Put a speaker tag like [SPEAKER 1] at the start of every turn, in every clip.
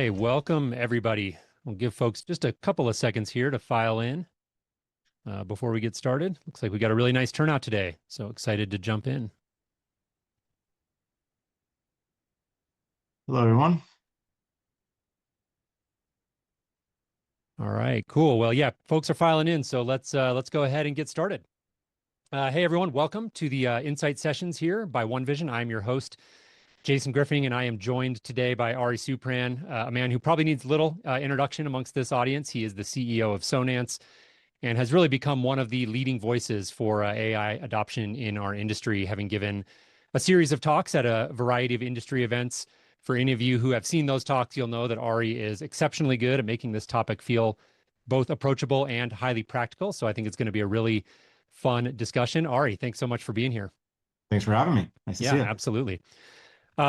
[SPEAKER 1] Okay, welcome everybody. We'll give folks just a couple of seconds here to file in before we get started. Looks like we got a really nice turnout today, so excited to jump in.
[SPEAKER 2] Hello, everyone.
[SPEAKER 1] All right, cool. Well, yeah, folks are filing in, so let's go ahead and get started. Hey everyone, welcome to the Insight sessions here by OneVision. I'm your host, Jason Griffing, and I am joined today by Ari Supran, a man who probably needs little introduction amongst this audience. He is the CEO of Sonance and has really become one of the leading voices for AI adoption in our industry, having given a series of talks at a variety of industry events. For any of you who have seen those talks, you'll know that Ari is exceptionally good at making this topic feel both approachable and highly practical. So I think it's going to be a really fun discussion. Ari, thanks so much for being here.
[SPEAKER 2] Thanks for having me. Nice to
[SPEAKER 1] Yeah,
[SPEAKER 2] see you.
[SPEAKER 1] absolutely.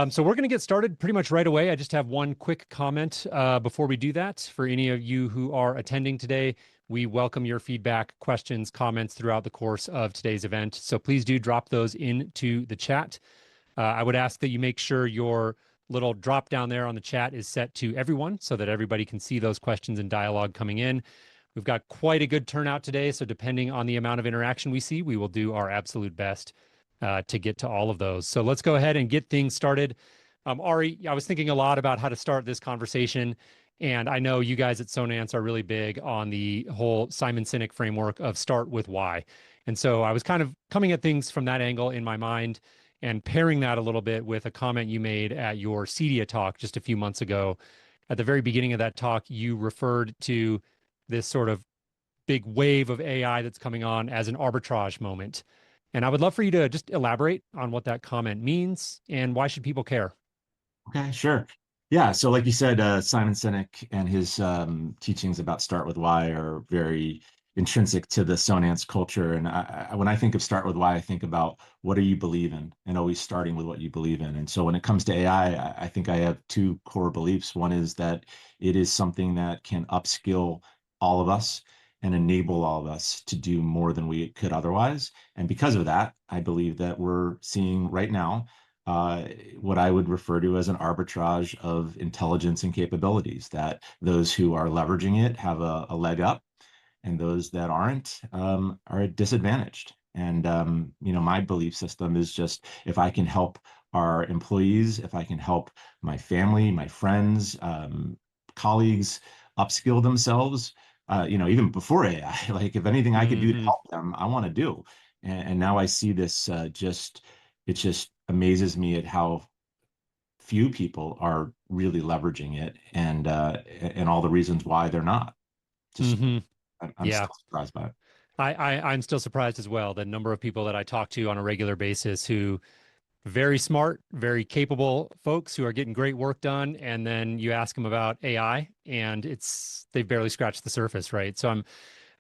[SPEAKER 1] So we're going to get started pretty much right away. I just have one quick comment before we do that. For any of you who are attending today, we welcome your feedback, questions, comments throughout the course of today's event. So please do drop those into the chat. I would ask that you make sure your little drop down there on the chat is set to everyone so that everybody can see those questions and dialogue coming in. We've got quite a good turnout today, so depending on the amount of interaction we see, we will do our absolute best to get to all of those. So let's go ahead and get things started. Ari, I was thinking a lot about how to start this conversation, and I know you guys at Sonance are really big on the whole Simon Sinek framework of start with why. And so I was kind of coming at things from that angle in my mind and pairing that a little bit with a comment you made at your CEDIA talk just a few months ago. At the very beginning of that talk, you referred to this sort of big wave of AI that's coming on as an arbitrage moment. And I would love for you to just elaborate on what that comment means and why should people care?
[SPEAKER 2] Okay, sure. Yeah, so like you said, Simon Sinek and his teachings about start with why are very intrinsic to the Sonance culture. And when I think of start with why, I think about what do you believe in, and always starting with what you believe in. And so when it comes to AI, I think I have two core beliefs. One is that it is something that can upskill all of us and enable all of us to do more than we could otherwise. And because of that, I believe that we're seeing right now what I would refer to as an arbitrage of intelligence and capabilities, that those who are leveraging it have a leg up, and those that aren't are disadvantaged. And my belief system is just if I can help our employees, if I can help my family, my friends, colleagues upskill themselves, even before AI, like if anything I could do to help them, I want to do. And now I see this it just amazes me at how few people are really leveraging it, and all the reasons why they're not. Just I'm
[SPEAKER 1] Yeah.
[SPEAKER 2] still surprised by it.
[SPEAKER 1] I'm still surprised as well. The number of people that I talk to on a regular basis who very smart, very capable folks who are getting great work done, and then you ask them about AI, and they've barely scratched the surface, right? So I'm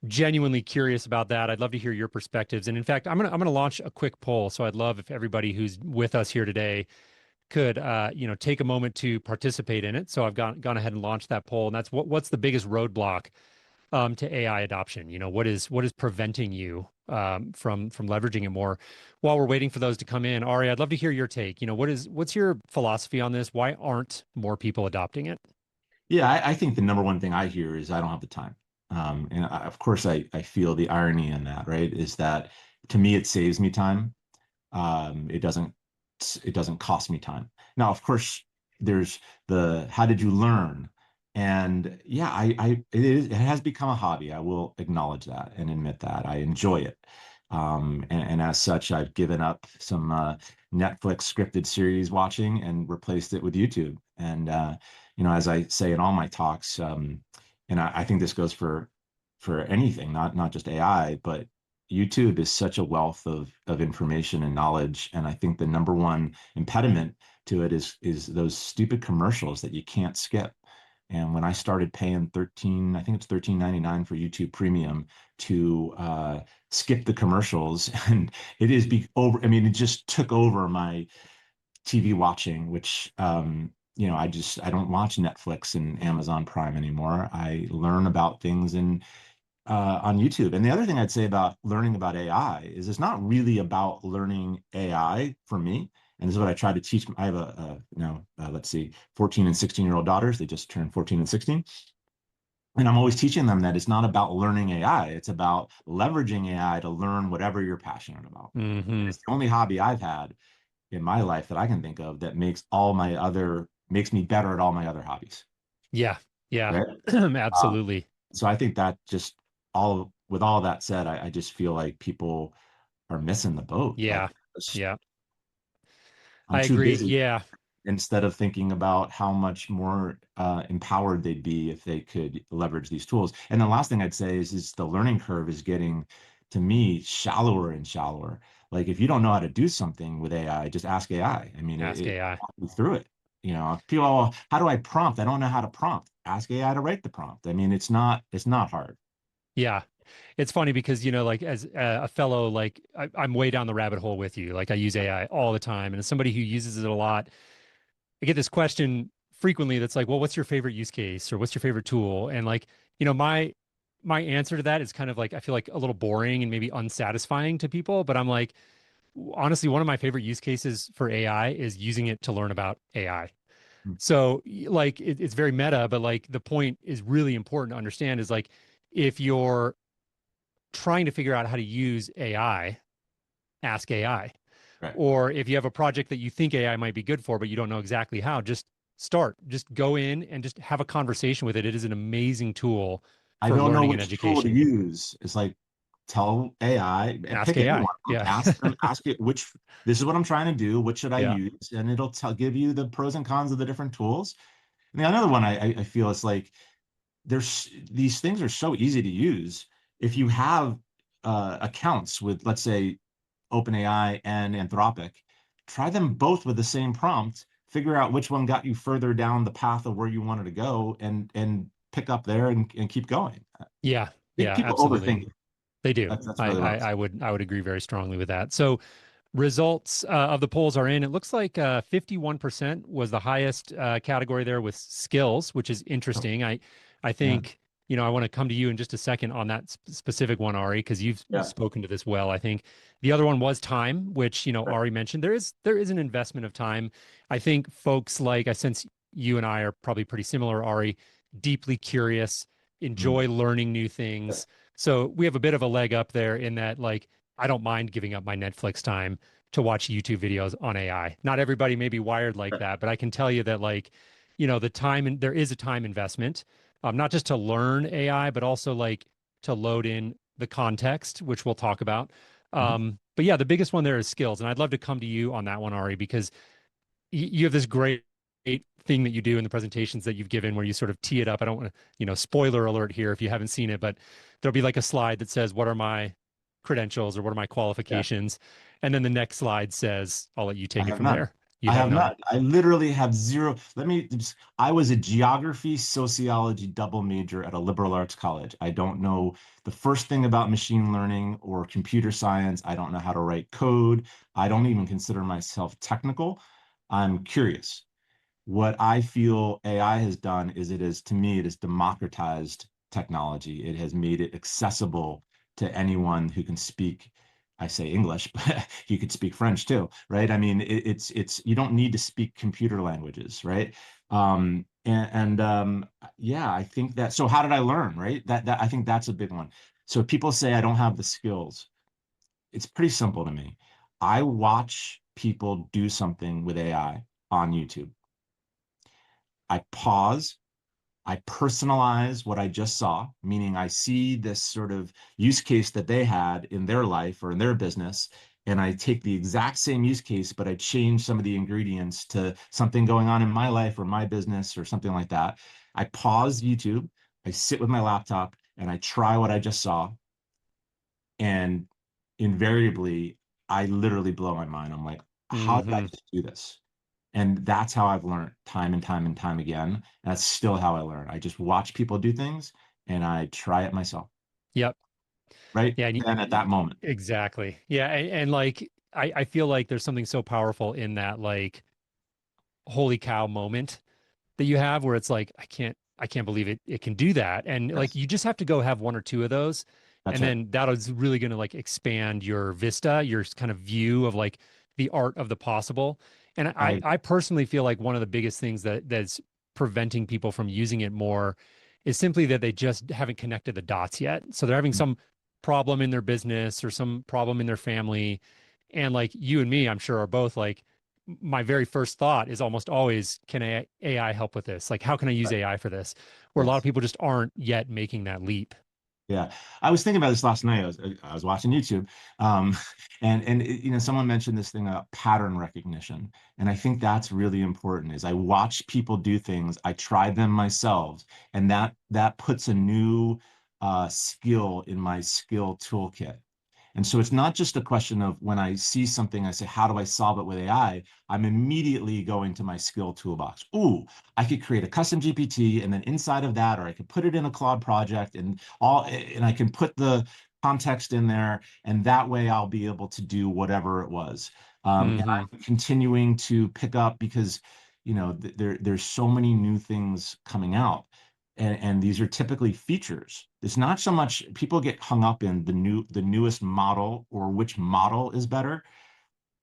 [SPEAKER 1] genuinely curious about that. I'd love to hear your perspectives. And in fact, I'm gonna launch a quick poll. So I'd love if everybody who's with us here today could take a moment to participate in it. So I've gone ahead and launched that poll, and that's what's the biggest roadblock to AI adoption? What is preventing you from leveraging it more? While we're waiting for those to come in, Ari, I'd love to hear your take. What's your philosophy on this? Why aren't more people adopting it?
[SPEAKER 2] Yeah, I think the number one thing I hear is I don't have the time. Of course, I feel the irony in that, right? Is that to me, it saves me time. It doesn't cost me time. Now, of course, there's the how did you learn? And yeah, it has become a hobby. I will acknowledge that and admit that. I enjoy it. And as such, I've given up some Netflix scripted series watching and replaced it with YouTube. And as I say in all my talks, and I think this goes for anything, not just AI, but YouTube is such a wealth of information and knowledge. And I think the number one impediment to it is those stupid commercials that you can't skip. And when I started paying I think it's $13.99 for YouTube Premium to skip the commercials, and it is over. I mean, it just took over my TV watching, which I don't watch Netflix and Amazon Prime anymore. I learn about things on YouTube. And the other thing I'd say about learning about AI is it's not really about learning AI for me. And this is what I try to teach. I have let's see, 14 and 16-year-old daughters. They just turned 14 and 16. And I'm always teaching them that it's not about learning AI. It's about leveraging AI to learn whatever you're passionate about. And
[SPEAKER 1] Hmm.
[SPEAKER 2] it's the only hobby I've had in my life that I can think of that makes me better at all my other hobbies.
[SPEAKER 1] Yeah. Yeah.
[SPEAKER 2] Right. Um,
[SPEAKER 1] Absolutely.
[SPEAKER 2] so I think that just with all that said, I just feel like people are missing the boat. Like
[SPEAKER 1] Yeah. Yeah.
[SPEAKER 2] I'm
[SPEAKER 1] I
[SPEAKER 2] too
[SPEAKER 1] agree.
[SPEAKER 2] busy
[SPEAKER 1] Yeah.
[SPEAKER 2] instead of thinking about how much more empowered they'd be if they could leverage these tools. And the last thing I'd say is the learning curve is getting, to me, shallower and shallower. Like if you don't know how to do something with AI, just ask AI. I mean,
[SPEAKER 1] Ask
[SPEAKER 2] it
[SPEAKER 1] AI.
[SPEAKER 2] walk you through it. People, "Oh, how do I prompt? I don't know how to prompt." Ask AI to write the prompt. I mean, it's not hard.
[SPEAKER 1] Yeah. It's funny because, like as a fellow, like I'm way down the rabbit hole with you. Like I use AI all the time. And as somebody who uses it a lot, I get this question frequently that's like, well, what's your favorite use case or what's your favorite tool? And like, my answer to that is kind of like I feel like a little boring and maybe unsatisfying to people, but I'm like, honestly, one of my favorite use cases for AI is using it to learn about AI.
[SPEAKER 2] Mm.
[SPEAKER 1] So like it's very meta, but like the point is really important to understand is like if you're trying to figure out how to use AI, ask AI.
[SPEAKER 2] Right.
[SPEAKER 1] Or if you have a project that you think AI might be good for, but you don't know exactly how, just start. Just go in and just have a conversation with it. It is an amazing tool
[SPEAKER 2] I
[SPEAKER 1] for
[SPEAKER 2] don't know
[SPEAKER 1] learning and
[SPEAKER 2] which tool to
[SPEAKER 1] education.
[SPEAKER 2] use. It's like tell AI,
[SPEAKER 1] Ask
[SPEAKER 2] pick any
[SPEAKER 1] AI.
[SPEAKER 2] one of them,
[SPEAKER 1] Yeah.
[SPEAKER 2] ask it which this is what I'm trying to do. What should I
[SPEAKER 1] Yeah.
[SPEAKER 2] use? And it'll give you the pros and cons of the different tools. And the other one I feel is like these things are so easy to use. If you have accounts with, let's say, OpenAI and Anthropic, try them both with the same prompt, figure out which one got you further down the path of where you wanted to go, and pick up there and keep going. I
[SPEAKER 1] Yeah.
[SPEAKER 2] think
[SPEAKER 1] Yeah.
[SPEAKER 2] people
[SPEAKER 1] Absolutely.
[SPEAKER 2] overthink it.
[SPEAKER 1] They do.
[SPEAKER 2] That's
[SPEAKER 1] I,
[SPEAKER 2] really what
[SPEAKER 1] I,
[SPEAKER 2] I'm saying.
[SPEAKER 1] I would agree very strongly with that. So results of the polls are in. It looks like 51% was the highest category there with skills, which is
[SPEAKER 2] So,
[SPEAKER 1] interesting. I
[SPEAKER 2] yeah,
[SPEAKER 1] think, I want to come to you in just a second on that specific one, Ari, because you've
[SPEAKER 2] yeah,
[SPEAKER 1] spoken to this well. I think the other one was time, which,
[SPEAKER 2] right.
[SPEAKER 1] Ari mentioned. There is an investment of time. I think folks like I sense you and I are probably pretty similar, Ari, deeply curious,
[SPEAKER 2] Mm,
[SPEAKER 1] enjoy learning new
[SPEAKER 2] yeah,
[SPEAKER 1] things. So we have a bit of a leg up there in that, like, I don't mind giving up my Netflix time to watch YouTube videos on AI. Not everybody may be wired like
[SPEAKER 2] right.
[SPEAKER 1] that, but I can tell you that like, the time and there is a time investment, not just to learn AI, but also like to load in the context, which we'll talk about.
[SPEAKER 2] Mhm.
[SPEAKER 1] But yeah, the biggest one there is skills, and I'd love to come to you on that one, Ari, because you have this great thing that you do in the presentations that you've given where you sort of tee it up. I don't want to, spoiler alert here if you haven't seen it, but there'll be like a slide that says, what are my credentials or what are my
[SPEAKER 2] Yeah.
[SPEAKER 1] qualifications? And then the next slide says, I'll let you
[SPEAKER 2] I
[SPEAKER 1] take it
[SPEAKER 2] have
[SPEAKER 1] from
[SPEAKER 2] none.
[SPEAKER 1] there. You
[SPEAKER 2] I
[SPEAKER 1] have
[SPEAKER 2] have
[SPEAKER 1] none.
[SPEAKER 2] not. I literally have zero. I was a geography, sociology double major at a liberal arts college. I don't know the first thing about machine learning or computer science. I don't know how to write code. I don't even consider myself technical. I'm curious. What I feel AI has done is to me, it has democratized technology. It has made it accessible to anyone who can speak, I say English, but you could speak French too, right? I mean, you don't need to speak computer languages, right? Yeah, I think that, so how did I learn, right? I think that's a big one. So people say I don't have the skills. It's pretty simple to me. I watch people do something with AI on YouTube. I pause, I personalize what I just saw, meaning I see this sort of use case that they had in their life or in their business, and I take the exact same use case, but I change some of the ingredients to something going on in my life or my business or something like that. I pause YouTube, I sit with my laptop, and I try what I just saw. And invariably, I literally blow my mind. I'm like, how did I
[SPEAKER 1] Hmm.
[SPEAKER 2] just do this? And that's how I've learned time and time and time again. And that's still how I learn. I just watch people do things and I try it myself,
[SPEAKER 1] Yep.
[SPEAKER 2] right
[SPEAKER 1] Yeah.
[SPEAKER 2] then at that moment.
[SPEAKER 1] Exactly. Yeah. And like, I feel like there's something so powerful in that, like, holy cow moment that you have where it's like, I can't believe it can do that. And like
[SPEAKER 2] Yes,
[SPEAKER 1] you just have to go have one or two of those.
[SPEAKER 2] that's
[SPEAKER 1] And
[SPEAKER 2] right.
[SPEAKER 1] then that is really going to like expand your vista, your kind of view of like the art of the possible. And
[SPEAKER 2] I
[SPEAKER 1] I personally feel like one of the biggest things that's preventing people from using it more is simply that they just haven't connected the dots yet. So they're having some problem in their business or some problem in their family. And like you and me, I'm sure are both like, my very first thought is almost always, can AI help with this? Like, how can I use
[SPEAKER 2] right.
[SPEAKER 1] AI for this? Where a lot of
[SPEAKER 2] Yes.
[SPEAKER 1] people just aren't yet making that leap.
[SPEAKER 2] Yeah, I was thinking about this last night. I was watching YouTube, um, and someone mentioned this thing about pattern recognition, and I think that's really important. Is I watch people do things, I try them myself, and that puts a new skill in my skill toolkit. And so it's not just a question of when I see something, I say, how do I solve it with AI? I'm immediately going to my skill toolbox. Ooh, I could create a custom GPT, and then inside of that, or I could put it in a Claude project and I can put the context in there, and that way I'll be able to do whatever it was. And
[SPEAKER 1] Hmm.
[SPEAKER 2] I'm continuing to pick up because, there's so many new things coming out. And these are typically features. It's not so much people get hung up in the newest model or which model is better.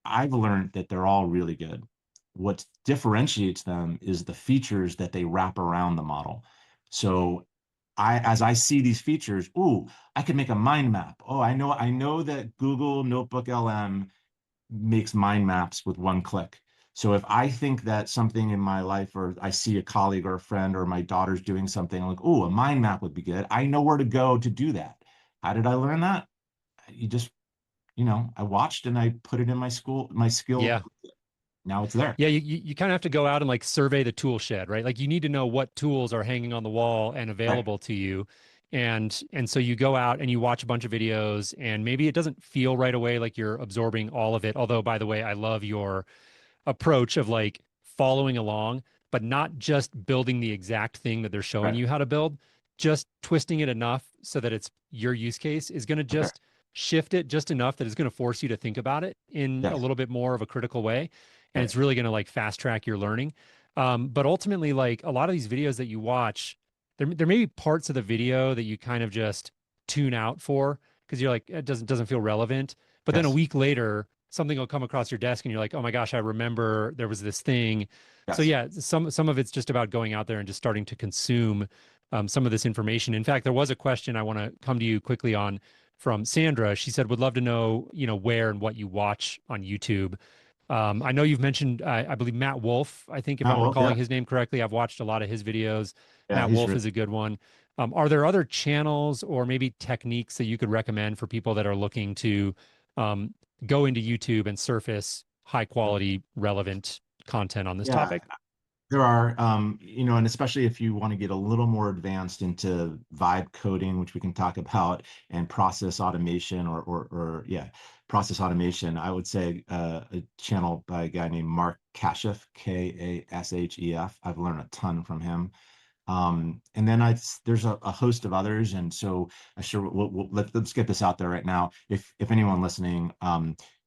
[SPEAKER 2] I've learned that they're all really good. What differentiates them is the features that they wrap around the model. So as I see these features, ooh, I can make a mind map. Oh, I know that Google Notebook LM makes mind maps with one click. So if I think that something in my life, or I see a colleague or a friend or my daughter's doing something, I'm like, oh, a mind map would be good. I know where to go to do that. How did I learn that? You just, I watched and I put it in my skill.
[SPEAKER 1] Yeah.
[SPEAKER 2] Now it's there.
[SPEAKER 1] Yeah, you kind of have to go out and like survey the tool shed, right? Like you need to know what tools are hanging on the wall and
[SPEAKER 2] Right.
[SPEAKER 1] available to you. And so you go out and you watch a bunch of videos and maybe it doesn't feel right away like you're absorbing all of it. Although, by the way, I love your approach of like following along, but not just building the exact thing that they're showing
[SPEAKER 2] Right.
[SPEAKER 1] you how to build, just twisting it enough so that it's your use case is going to
[SPEAKER 2] Okay.
[SPEAKER 1] just shift it just enough that it's going to force you to think about it in a
[SPEAKER 2] Yes.
[SPEAKER 1] little bit more of a critical way. And
[SPEAKER 2] Right.
[SPEAKER 1] it's really going to like fast track your learning. But ultimately, like a lot of these videos that you watch, there may be parts of the video that you kind of just tune out for because you're like, it doesn't feel relevant. But then a
[SPEAKER 2] Yes.
[SPEAKER 1] week later, something will come across your desk and you're like, oh my gosh, I remember there was this thing. So
[SPEAKER 2] Yes.
[SPEAKER 1] yeah, some of it's just about going out there and just starting to consume some of this information. In fact, there was a question I want to come to you quickly on from Sandra. She said, would love to know, where and what you watch on YouTube. I know you've mentioned, I believe Matt Wolf. I think if
[SPEAKER 2] Matt
[SPEAKER 1] I'm
[SPEAKER 2] Wolf. Yeah.
[SPEAKER 1] recalling his name correctly, I've watched a lot of his videos.
[SPEAKER 2] Yeah.
[SPEAKER 1] Matt
[SPEAKER 2] He's
[SPEAKER 1] Wolf
[SPEAKER 2] really.
[SPEAKER 1] is a good one. Are there other channels or maybe techniques that you could recommend for people that are looking to um, go into YouTube and surface high quality, relevant content on this
[SPEAKER 2] Yeah.
[SPEAKER 1] topic?
[SPEAKER 2] There are, and especially if you want to get a little more advanced into vibe coding, which we can talk about, and process automation or yeah, process automation, I would say a channel by a guy named Mark Kashef, Kashef. I've learned a ton from him. And then there's a host of others, and so I sure let's get this out there right now. If anyone listening,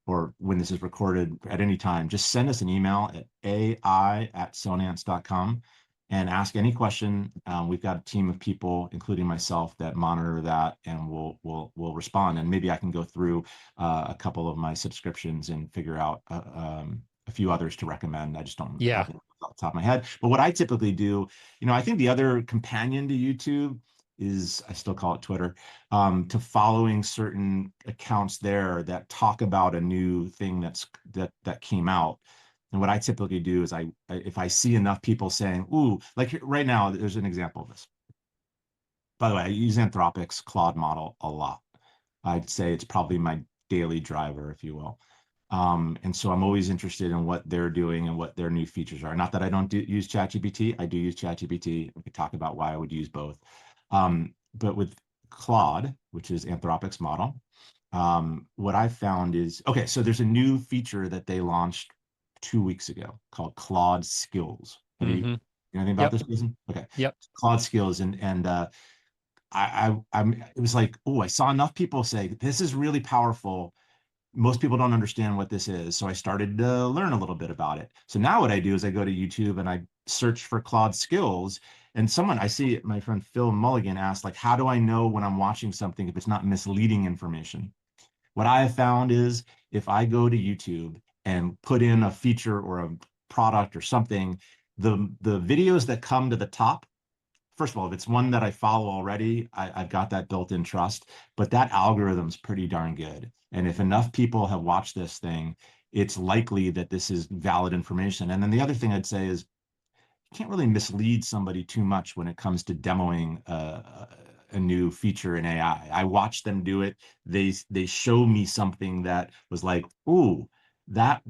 [SPEAKER 2] or when this is recorded at any time, just send us an email at ai@sonance.com and ask any question. We've got a team of people, including myself, that monitor that, and we'll respond. And maybe I can go through a couple of my subscriptions and figure out a few others to recommend. I just don't
[SPEAKER 1] Yeah.
[SPEAKER 2] have it off the top of my head. But what I typically do, I think the other companion to YouTube is, I still call it Twitter, to following certain accounts there that talk about a new thing that came out. And what I typically do is if I see enough people saying, "Ooh," like right now, there's an example of this. By the way, I use Anthropic's Claude model a lot. I'd say it's probably my daily driver, if you will. And so I'm always interested in what they're doing and what their new features are. Not that I don't use ChatGPT. I do use ChatGPT. We could talk about why I would use both. But with Claude, which is Anthropic's model, what I found is, okay, so there's a new feature that they launched 2 weeks ago called Claude Skills. Have you
[SPEAKER 1] Hmm.
[SPEAKER 2] know anything about
[SPEAKER 1] Yep.
[SPEAKER 2] this, Jason? Okay.
[SPEAKER 1] Yep.
[SPEAKER 2] Claude Skills, and it was like, oh, I saw enough people say this is really powerful. Most people don't understand what this is. So I started to learn a little bit about it. So now what I do is I go to YouTube and I search for Claude Skills. And I see my friend Phil Mulligan asked, like, how do I know when I'm watching something if it's not misleading information? What I have found is if I go to YouTube and put in a feature or a product or something, the videos that come to the top, first of all, if it's one that I follow already, I've got that built-in trust, but that algorithm's pretty darn good. And if enough people have watched this thing, it's likely that this is valid information. And then the other thing I'd say is you can't really mislead somebody too much when it comes to demoing a new feature in AI. I watched them do it. They show me something that was like, ooh, that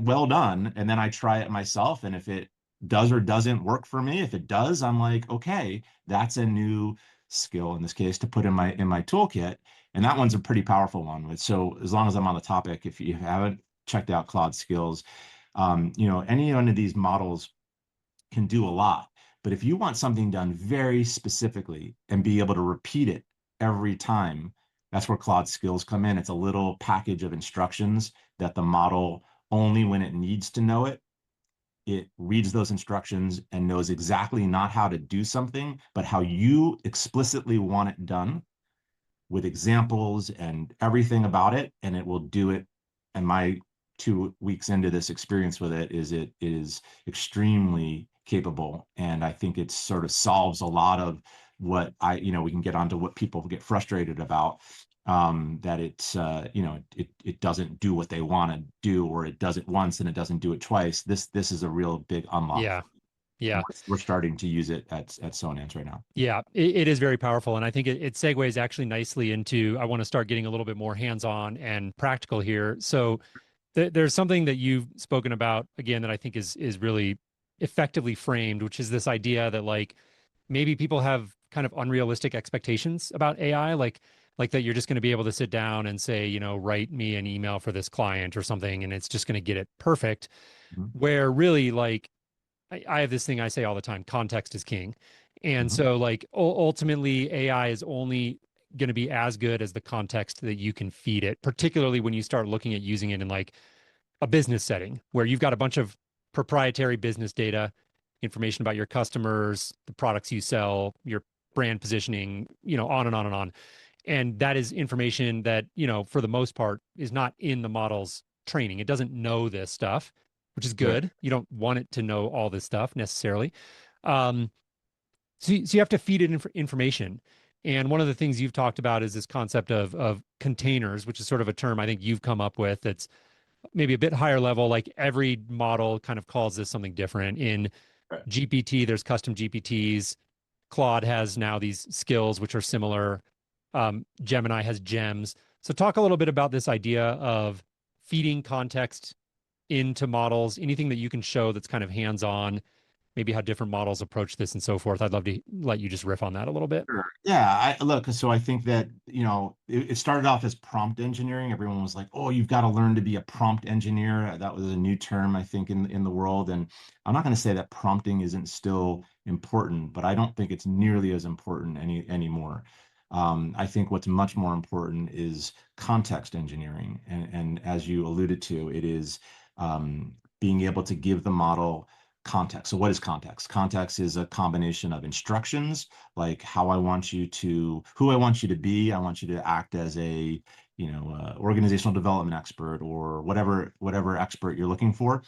[SPEAKER 2] well done. And then I try it myself. And if it does or doesn't work for me, if it does, I'm like, okay, that's a new skill in this case to put in my toolkit. And that one's a pretty powerful one. So as long as I'm on the topic, if you haven't checked out Claude Skills, any one of these models can do a lot. But if you want something done very specifically and be able to repeat it every time, that's where Claude Skills come in. It's a little package of instructions that the model, only when it needs to know it, it reads those instructions and knows exactly not how to do something, but how you explicitly want it done with examples and everything about it, and it will do it. And my 2 weeks into this experience with it is extremely capable. And I think it sort of solves a lot of what we can get onto what people get frustrated about, that it doesn't do what they want to do, or it does it once and it doesn't do it twice. This is a real big unlock.
[SPEAKER 1] Yeah.
[SPEAKER 2] And
[SPEAKER 1] Yeah.
[SPEAKER 2] we're starting to use it at Sonance right now.
[SPEAKER 1] Yeah, it is very powerful. And I think it segues actually nicely into, I want to start getting a little bit more hands-on and practical here. So there's something that you've spoken about again that I think is really effectively framed, which is this idea that like maybe people have kind of unrealistic expectations about AI, like that you're just going to be able to sit down and say, write me an email for this client or something, and it's just going to get it perfect.
[SPEAKER 2] Mhm.
[SPEAKER 1] Where really like I have this thing I say all the time, context is king. And
[SPEAKER 2] Mhm.
[SPEAKER 1] so like ultimately AI is only going to be as good as the context that you can feed it, particularly when you start looking at using it in like a business setting where you've got a bunch of proprietary business data, information about your customers, the products you sell, your brand positioning, on and on and on. And that is information that, for the most part is not in the model's training. It doesn't know this stuff, which is
[SPEAKER 2] Right.
[SPEAKER 1] good. You don't want it to know all this stuff necessarily. Um, so you have to feed it information. And one of the things you've talked about is this concept of containers, which is sort of a term I think you've come up with that's maybe a bit higher level. Like every model kind of calls this something different. In
[SPEAKER 2] Right.
[SPEAKER 1] GPT, there's custom GPTs. Claude has now these skills which are similar. Gemini has gems. So talk a little bit about this idea of feeding context into models, anything that you can show that's kind of hands-on, maybe how different models approach this and so forth. I'd love to let you just riff on that a little bit.
[SPEAKER 2] Sure. Yeah, look, so I think that, it started off as prompt engineering. Everyone was like, oh, you've got to learn to be a prompt engineer. That was a new term, I think, in the world. And I'm not going to say that prompting isn't still important, but I don't think it's nearly as important anymore. I think what's much more important is context engineering. And as you alluded to, it is being able to give the model context. So what is context? Context is a combination of instructions, like who I want you to be. I want you to act as a, organizational development expert or whatever expert you're looking for.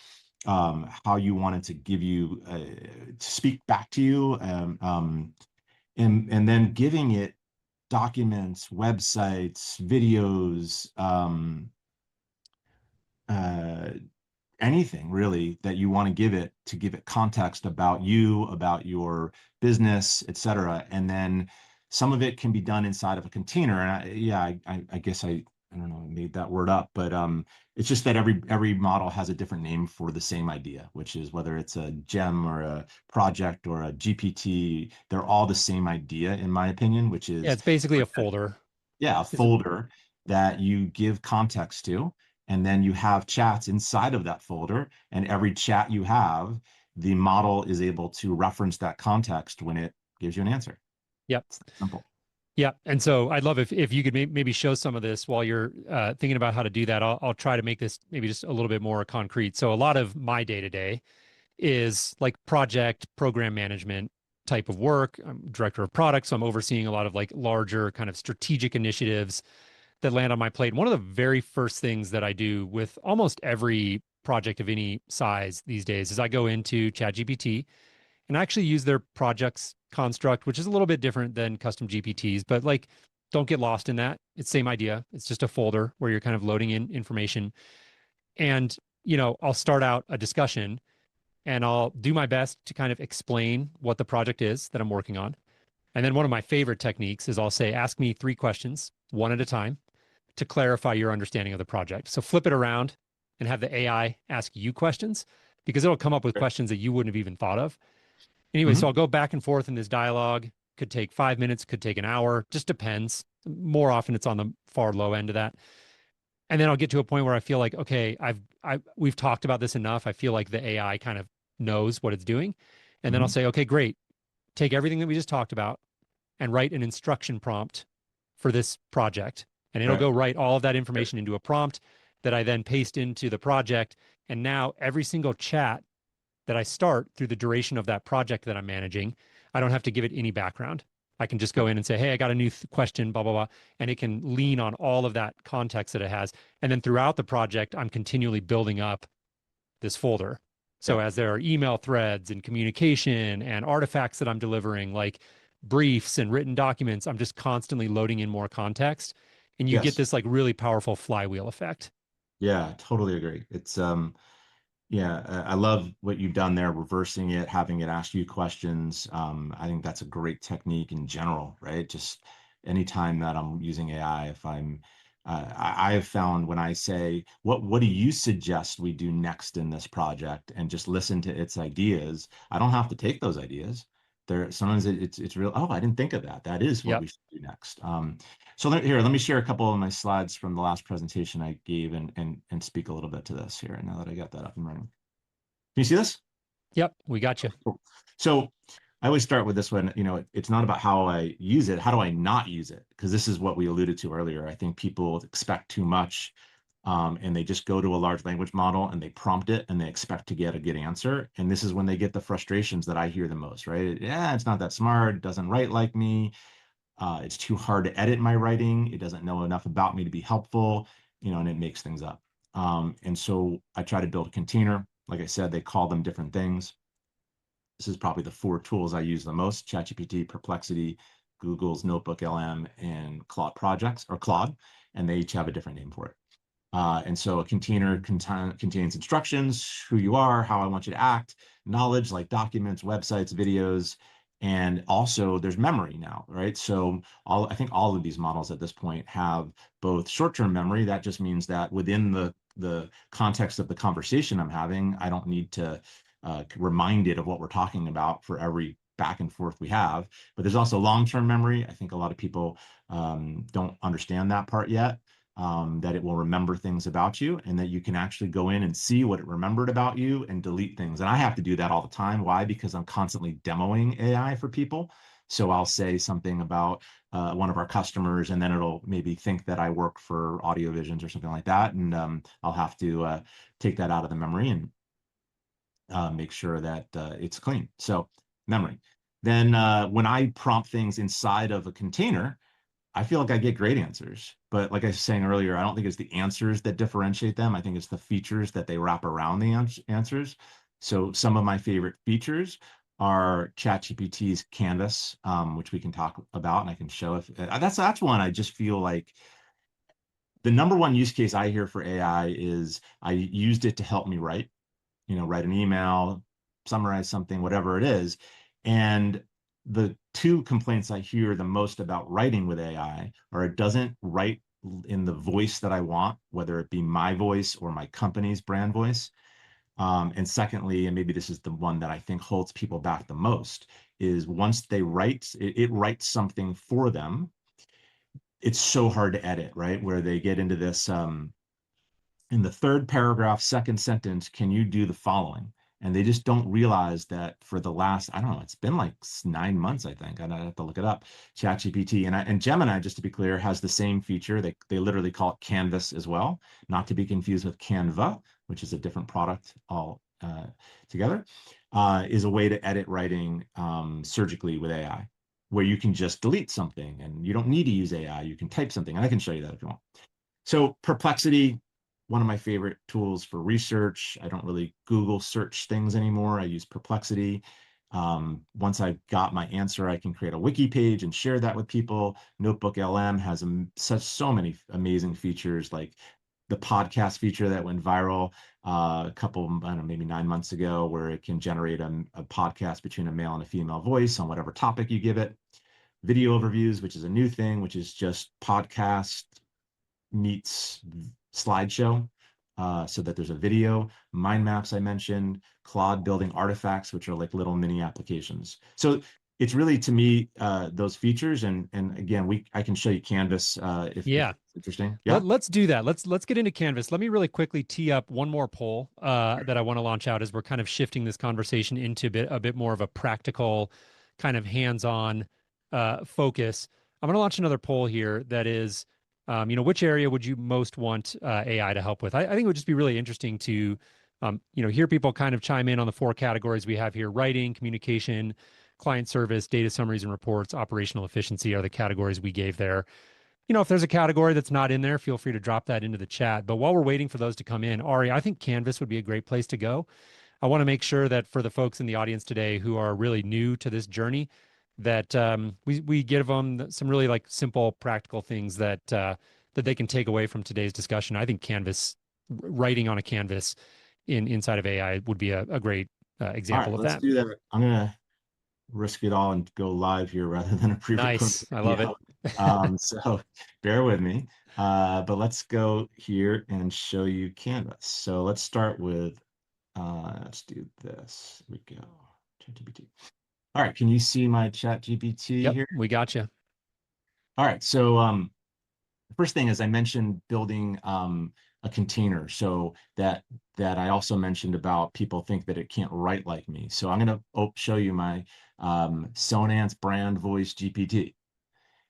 [SPEAKER 2] How you wanted to give you, to speak back to you, and then giving it documents, websites, videos, uh, anything really that you want to give it, to give it context about you, about your business, et cetera. And then some of it can be done inside of a container. And I guess I don't know, I made that word up, but it's just that every model has a different name for the same idea, which is whether it's a gem or a project or a GPT, they're all the same idea, in my opinion, which
[SPEAKER 1] Yeah,
[SPEAKER 2] is
[SPEAKER 1] it's basically a folder.
[SPEAKER 2] yeah, a
[SPEAKER 1] Is it?
[SPEAKER 2] folder that you give context to, and then you have chats inside of that folder. And every chat you have, the model is able to reference that context when it gives you an answer.
[SPEAKER 1] Yep.
[SPEAKER 2] It's that simple.
[SPEAKER 1] Yeah. And so I'd love if you could maybe show some of this while you're thinking about how to do that. I'll try to make this maybe just a little bit more concrete. So a lot of my day to day is like project program management type of work. I'm director of product, so I'm overseeing a lot of like larger kind of strategic initiatives that land on my plate. One of the very first things that I do with almost every project of any size these days is I go into ChatGPT and I actually use their projects construct, which is a little bit different than custom GPTs, but like don't get lost in that. It's same idea. It's just a folder where you're kind of loading in information. And, I'll start out a discussion and I'll do my best to kind of explain what the project is that I'm working on. And then one of my favorite techniques is I'll say, ask me 3 questions, one at a time, to clarify your understanding of the project. So flip it around and have the AI ask you questions because it'll come up with questions that you wouldn't have even thought of. Anyway, so
[SPEAKER 2] Hmm.
[SPEAKER 1] I'll go back and forth in this dialogue. Could take 5 minutes, could take an hour, just depends. More often it's on the far low end of that. And then I'll get to a point where I feel like, okay, we've talked about this enough. I feel like the AI kind of knows what it's doing. And then I'll
[SPEAKER 2] Hmm.
[SPEAKER 1] say, okay, great. Take everything that we just talked about and write an instruction prompt for this project. And it'll
[SPEAKER 2] Right.
[SPEAKER 1] go write all of that information into a prompt that I then paste into the project. And now every single chat that I start through the duration of that project that I'm managing, I don't have to give it any background. I can just go in and say, hey, I got a new question, blah, blah, blah. And it can lean on all of that context that it has. And then throughout the project, I'm continually building up this folder. So
[SPEAKER 2] Yep.
[SPEAKER 1] as there are email threads and communication and artifacts that I'm delivering, like briefs and written documents, I'm just constantly loading in more context. And you get
[SPEAKER 2] Yes.
[SPEAKER 1] this like really powerful flywheel effect.
[SPEAKER 2] Yeah, totally agree. It's yeah, I love what you've done there, reversing it, having it ask you questions. I think that's a great technique in general, right? Just anytime that I'm using AI, if I have found when I say, what do you suggest we do next in this project, and just listen to its ideas, I don't have to take those ideas. There, sometimes it's real. Oh, I didn't think of that. That is what
[SPEAKER 1] Yep.
[SPEAKER 2] we should do next. So here, let me share a couple of my slides from the last presentation I gave and speak a little bit to this here. Now that I got that up and running. Can you see this?
[SPEAKER 1] Yep. We got you.
[SPEAKER 2] Cool. So I always start with this one. It's not about how I use it. How do I not use it? Because this is what we alluded to earlier. I think people expect too much, and they just go to a large language model and they prompt it and they expect to get a good answer. And this is when they get the frustrations that I hear the most, right? Yeah, it's not that smart. It doesn't write like me. It's too hard to edit my writing. It doesn't know enough about me to be helpful, and it makes things up. And so I try to build a container. Like I said, they call them different things. This is probably the 4 tools I use the most: ChatGPT, Perplexity, Google's Notebook LM, and Claude projects or Claude, and they each have a different name for it. And so a container contains instructions, who you are, how I want you to act, knowledge like documents, websites, videos, and also there's memory now, right? So I think all of these models at this point have both short-term memory. That just means that within the context of the conversation I'm having, I don't need to remind it of what we're talking about for every back and forth we have. But there's also long-term memory. I think a lot of people don't understand that part yet. That it will remember things about you and that you can actually go in and see what it remembered about you and delete things. And I have to do that all the time. Why? Because I'm constantly demoing AI for people. So I'll say something about one of our customers, and then it'll maybe think that I work for Audio Visions or something like that. And I'll have to take that out of the memory and make sure that it's clean. So memory. Then when I prompt things inside of a container, I feel like I get great answers. But like I was saying earlier, I don't think it's the answers that differentiate them. I think it's the features that they wrap around the answers. So some of my favorite features are ChatGPT's Canvas, which we can talk about and I can show if that's one I just feel like the number one use case I hear for AI is I used it to help me write an email, summarize something, whatever it is. And the 2 complaints I hear the most about writing with AI are it doesn't write in the voice that I want, whether it be my voice or my company's brand voice. And secondly, and maybe this is the one that I think holds people back the most, is once they write, it writes something for them. It's so hard to edit, right? Where they get into this in the 3rd paragraph, 2nd sentence, can you do the following? And they just don't realize that for the last, I don't know, it's been like 9 months, I think. I have to look it up. ChatGPT and Gemini, just to be clear, has the same feature. They literally call it Canvas as well, not to be confused with Canva, which is a different product all together, is a way to edit writing surgically with AI. where you can just delete something and you don't need to use AI. You can type something. And I can show you that if you want. So Perplexity, one of my favorite tools for research. I don't really Google search things anymore. I use Perplexity. Once I've got my answer, I can create a wiki page and share that with people. Notebook LM has so many amazing features, like the podcast feature that went viral a couple, I don't know, maybe 9 months ago, where it can generate a podcast between a male and a female voice on whatever topic you give it. Video overviews, which is a new thing, which is just podcast meets slideshow, so that there's a video. Mind maps I mentioned, Claude building artifacts, which are like little mini applications. So it's really, to me, those features. And again, I can show you Canvas if
[SPEAKER 1] Yeah.
[SPEAKER 2] it's interesting. Yeah.
[SPEAKER 1] Let's do that. Let's get into Canvas. Let me really quickly tee up one more poll that I want to launch out as we're kind of shifting this conversation into a bit more of a practical, kind of hands-on focus. I'm going to launch another poll here that is, which area would you most want AI to help with? I think it would just be really interesting to, hear people kind of chime in on the four categories we have here: writing, communication, client service, data summaries and reports, operational efficiency are the categories we gave there. If there's a category that's not in there, feel free to drop that into the chat. But while we're waiting for those to come in, Ari, I think Canvas would be a great place to go. I want to make sure that for the folks in the audience today who are really new to this journey, that we give them some really like simple, practical things that they can take away from today's discussion. I think Canvas, writing on a canvas inside of AI would be a great
[SPEAKER 2] All
[SPEAKER 1] example
[SPEAKER 2] right,
[SPEAKER 1] of
[SPEAKER 2] let's
[SPEAKER 1] that.
[SPEAKER 2] do that. I'm gonna risk it all and go live here rather than a pre-recorded
[SPEAKER 1] Nice. I love it.
[SPEAKER 2] video. So bear with me. But let's go here and show you Canvas. So let's start with, let's do this. Here we go. ChatGPT. All right, can you see my ChatGPT
[SPEAKER 1] Yep,
[SPEAKER 2] here?
[SPEAKER 1] we got you.
[SPEAKER 2] All right, so the first thing is I mentioned building a container. So that I also mentioned about people think that it can't write like me. So I'm going to show you my Sonance brand voice GPT.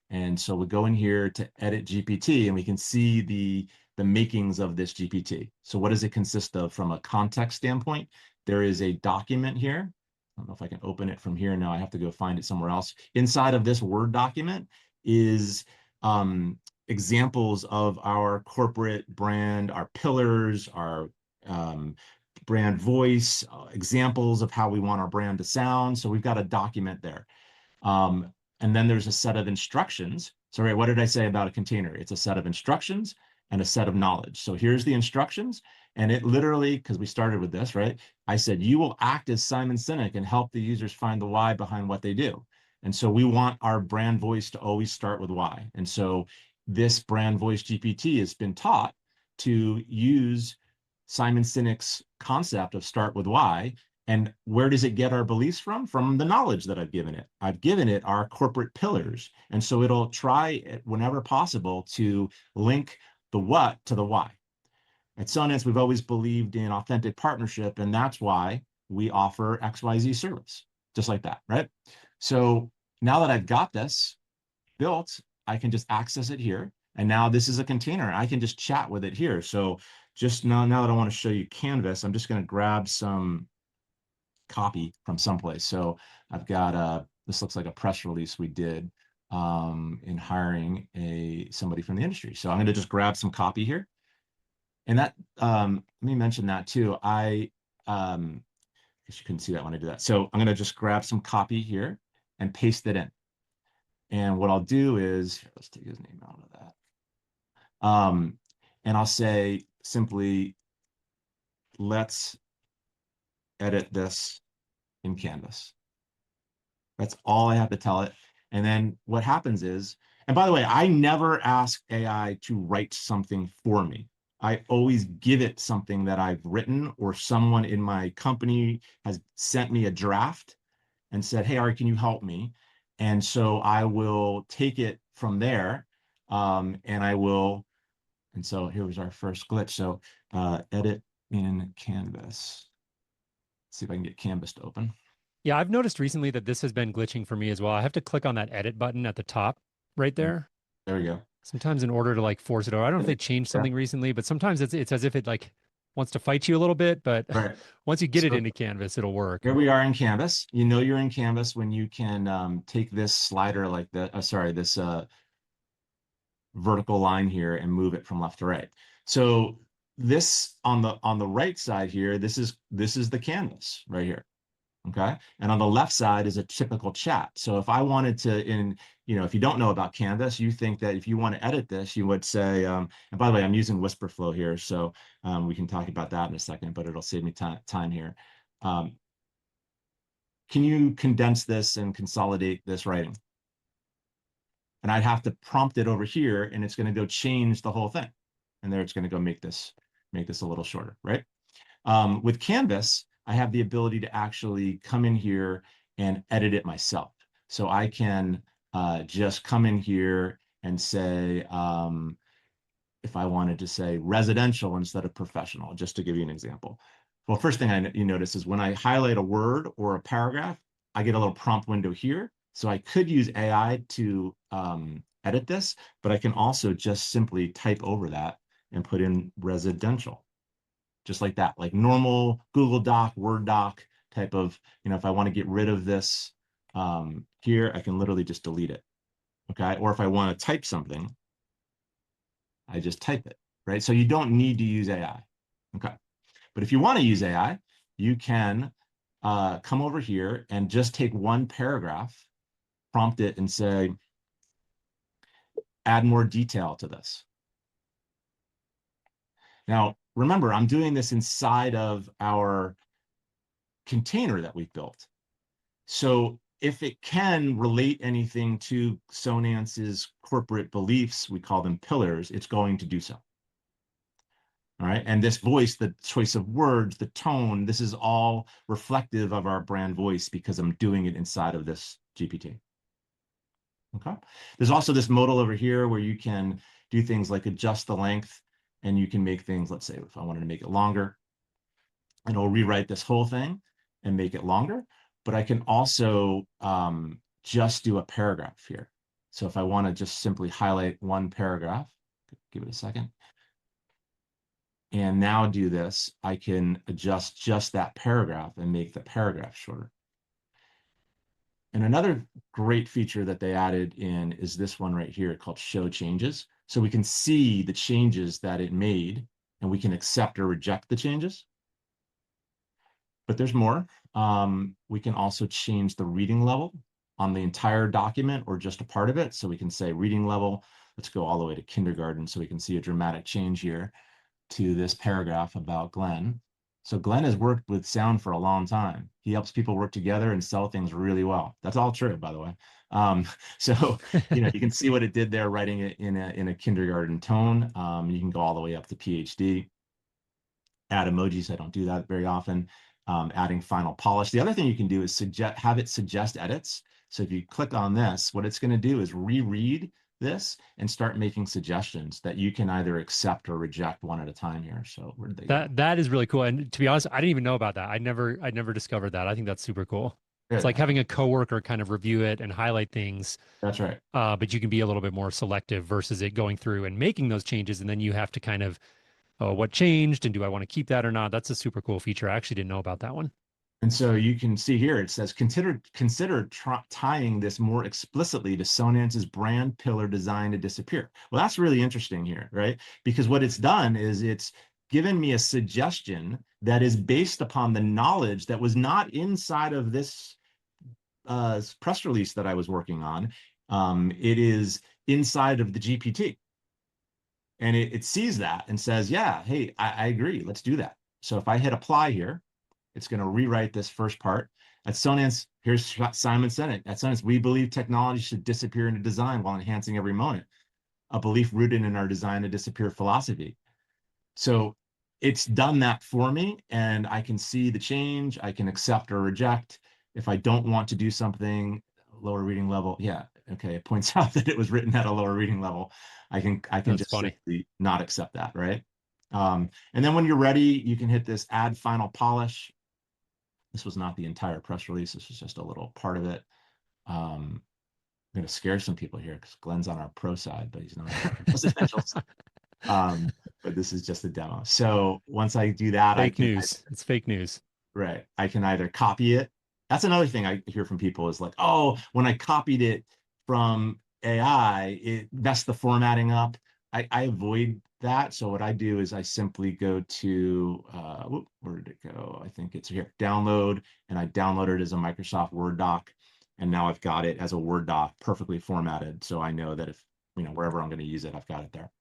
[SPEAKER 2] And so we go in here to edit GPT and we can see the makings of this GPT. So what does it consist of from a context standpoint? There is a document here. I don't know if I can open it from here. No, I have to go find it somewhere else. Inside of this Word document is examples of our corporate brand, our pillars, our um, brand voice, examples of how we want our brand to sound. So we've got a document there. And then there's a set of instructions. So, right, what did I say about a container? It's a set of instructions and a set of knowledge. So here's the instructions. And it literally, because we started with this, right? I said, you will act as Simon Sinek and help the users find the why behind what they do. And so we want our brand voice to always start with why. And so this brand voice GPT has been taught to use Simon Sinek's concept of start with why. And where does it get our beliefs from? From the knowledge that I've given it. I've given it our corporate pillars. And so it'll try whenever possible to link the what to the why. At Sonance, we've always believed in authentic partnership, and that's why we offer XYZ service, just like that, right? So now that I've got this built, I can just access it here. And now this is a container. I can just chat with it here. So just now that I want to show you Canvas, I'm just going to grab some copy from someplace. So I've got this looks like a press release we did in hiring somebody from the industry. So I'm going to just grab some copy here. And that, let me mention that too. I guess you couldn't see that when I did that. So I'm going to just grab some copy here and paste it in. And what I'll do is, let's take his name out of that. And I'll say simply, let's edit this in Canvas. That's all I have to tell it. And then what happens is, and by the way, I never ask AI to write something for me. I always give it something that I've written, or someone in my company has sent me a draft and said, hey, Ari, can you help me? And so I will take it from there, and I will, and so here was our first glitch. So edit in Canvas. Let's see if I can get Canvas to open.
[SPEAKER 1] Yeah, I've noticed recently that this has been glitching for me as well. I have to click on that edit button at the top right there.
[SPEAKER 2] There we go.
[SPEAKER 1] Sometimes in order to like force it over. I don't know if they changed
[SPEAKER 2] Yeah.
[SPEAKER 1] something recently, but sometimes it's as if it like wants to fight you a little bit, but
[SPEAKER 2] Right.
[SPEAKER 1] once you get it
[SPEAKER 2] So
[SPEAKER 1] into Canvas, it'll work.
[SPEAKER 2] here we are in Canvas. You know you're in Canvas when you can take this slider like the, sorry, this vertical line here and move it from left to right. So this on the right side here, this is the canvas right here. Okay. And on the left side is a typical chat. So if I wanted to, if you don't know about Canvas, you think that if you want to edit this, you would say, and by the way, I'm using whisper flow here, so we can talk about that in a second, but it'll save me time here. Can you condense this and consolidate this writing? And I'd have to prompt it over here, and it's going to go change the whole thing. And there it's going to go make this a little shorter, right? With Canvas, I have the ability to actually come in here and edit it myself. So I can just come in here and say, if I wanted to say residential instead of professional, just to give you an example. Well, first thing you notice is when I highlight a word or a paragraph, I get a little prompt window here. So I could use AI to edit this, but I can also just simply type over that and put in residential, just like that, like normal Google Doc, Word doc type of, if I want to get rid of this here, I can literally just delete it. Okay. Or if I want to type something, I just type it, right? So you don't need to use AI. Okay. But if you want to use AI, you can come over here and just take one paragraph, prompt it and say, add more detail to this. Now, remember, I'm doing this inside of our container that we've built. So if it can relate anything to Sonance's corporate beliefs, we call them pillars, it's going to do so. All right. And this voice, the choice of words, the tone, this is all reflective of our brand voice because I'm doing it inside of this GPT. Okay. There's also this modal over here where you can do things like adjust the length, and you can make things, let's say if I wanted to make it longer, and it'll rewrite this whole thing and make it longer. But I can also just do a paragraph here. So if I want to just simply highlight one paragraph, give it a second, and now do this, I can adjust just that paragraph and make the paragraph shorter. And another great feature that they added in is this one right here called Show Changes. So we can see the changes that it made, and we can accept or reject the changes. But there's more. We can also change the reading level on the entire document or just a part of it. So we can say reading level, let's go all the way to kindergarten so we can see a dramatic change here to this paragraph about Glenn. So Glenn has worked with sound for a long time. He helps people work together and sell things really well. That's all true, by the way. So you can see what it did there, writing it in a kindergarten tone. You can go all the way up to PhD. Add emojis. I don't do that very often. Adding final polish. The other thing you can do is have it suggest edits. So if you click on this, what it's going to do is reread this and start making suggestions that you can either accept or reject one at a time here. So where did they go?
[SPEAKER 1] That is really cool. And to be honest, I didn't even know about that. I never discovered that. I think that's super cool. It's
[SPEAKER 2] Good.
[SPEAKER 1] like having a coworker kind of review it and highlight things,
[SPEAKER 2] That's right.
[SPEAKER 1] but you can be a little bit more selective versus it going through and making those changes, and then you have to kind of, oh, what changed, and do I want to keep that or not? That's a super cool feature. I actually didn't know about that one.
[SPEAKER 2] And so you can see here, it says, consider tying this more explicitly to Sonance's brand pillar design to disappear. Well, that's really interesting here, right? Because what it's done is it's given me a suggestion that is based upon the knowledge that was not inside of this press release that I was working on. It is inside of the GPT. And it sees that and says, yeah, hey, I agree. Let's do that. So if I hit apply here, it's going to rewrite this first part. At Sonance, here's Simon Sinek. At Sonance, we believe technology should disappear into design while enhancing every moment, a belief rooted in our design to disappear philosophy. So it's done that for me, and I can see the change. I can accept or reject. If I don't want to do something, lower reading level, yeah, okay, it points out that it was written at a lower reading level. I can
[SPEAKER 1] That's
[SPEAKER 2] just
[SPEAKER 1] funny.
[SPEAKER 2] simply not accept that, right? And then when you're ready, you can hit this add final polish. This was not the entire press release. This was just a little part of it. I'm going to scare some people here because Glenn's on our pro side, but he's not on our residential side. But but this is just a demo. So once I do that, I
[SPEAKER 1] Fake
[SPEAKER 2] can,
[SPEAKER 1] news. It's fake news.
[SPEAKER 2] right, I can either copy it. That's another thing I hear from people is like, oh, when I copied it from AI, it messed the formatting up. I avoid that. So what I do is I simply go to, where did it go? I think it's here, download, and I download it as a Microsoft Word doc. And now I've got it as a Word doc perfectly formatted. So I know that if, wherever I'm going to use it, I've got it there.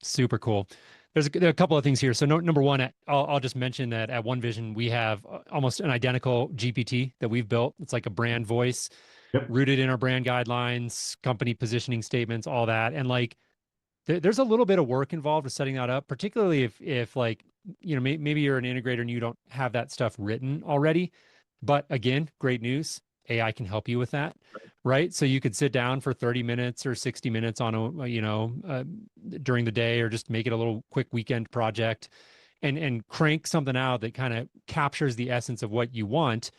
[SPEAKER 1] Super cool. There are a couple of things here. So number one, I'll just mention that at OneVision, we have almost an identical GPT that we've built. It's like a brand voice
[SPEAKER 2] Yep.
[SPEAKER 1] rooted in our brand guidelines, company positioning statements, all that. And like, there's a little bit of work involved with setting that up, particularly if like, maybe you're an integrator and you don't have that stuff written already. But again, great news. AI can help you with that, right? So you could sit down for 30 minutes or 60 minutes on during the day, or just make it a little quick weekend project and crank something out that kind of captures the essence of what you want,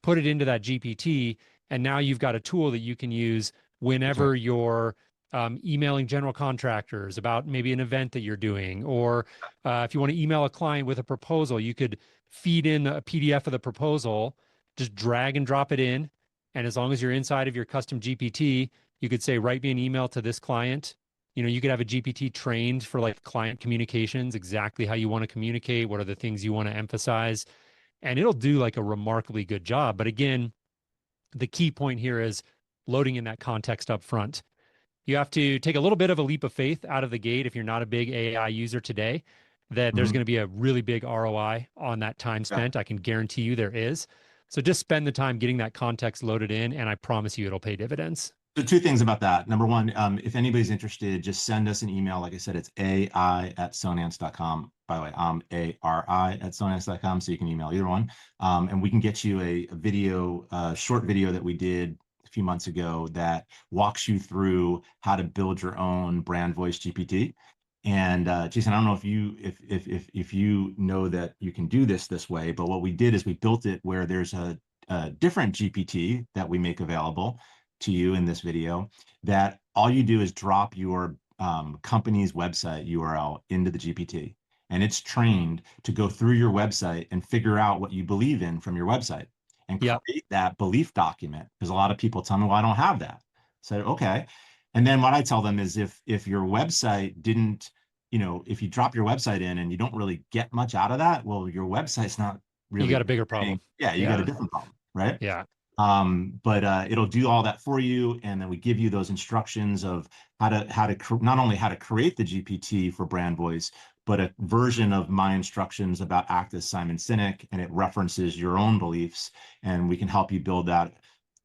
[SPEAKER 1] put it into that GPT, and now you've got a tool that you can use
[SPEAKER 2] That's right.
[SPEAKER 1] whenever you're emailing general contractors about maybe an event that you're doing, or if you want to email a client with a proposal, you could feed in a PDF of the proposal, just drag and drop it in. And as long as you're inside of your custom GPT, you could say, write me an email to this client. You could have a GPT trained for like client communications, exactly how you want to communicate, what are the things you want to emphasize, and it'll do like a remarkably good job. But again, the key point here is loading in that context up front. You have to take a little bit of a leap of faith out of the gate if you're not a big AI user today, that there's
[SPEAKER 2] Mhm.
[SPEAKER 1] going to be a really big ROI on that time
[SPEAKER 2] Yeah.
[SPEAKER 1] spent. I can guarantee you there is. So just spend the time getting that context loaded in, and I promise you it'll pay dividends.
[SPEAKER 2] So two things about that. Number one, if anybody's interested, just send us an email. Like I said, it's ai@sonance.com. By the way, I'm ari@sonance.com, so you can email either one. And we can get you a video, short video that we did a few months ago that walks you through how to build your own brand voice GPT. And Jason, I don't know if you know that you can do this way, but what we did is we built it where there's a different GPT that we make available to you in this video, that all you do is drop your company's website URL into the GPT, and it's trained to go through your website and figure out what you believe in from your website and
[SPEAKER 1] Yep.
[SPEAKER 2] create that belief document. Because a lot of people tell me, well, I don't have that. So, okay. And then what I tell them is if your website didn't, if you drop your website in and you don't really get much out of that, well, your website's not
[SPEAKER 1] You
[SPEAKER 2] really
[SPEAKER 1] got a bigger
[SPEAKER 2] saying,
[SPEAKER 1] problem.
[SPEAKER 2] yeah, you got a
[SPEAKER 1] Yeah.
[SPEAKER 2] different problem, right?
[SPEAKER 1] Yeah.
[SPEAKER 2] But it'll do all that for you, and then we give you those instructions of how to not only how to create the GPT for brand voice, but a version of my instructions about act as Simon Sinek, and it references your own beliefs, and we can help you build that.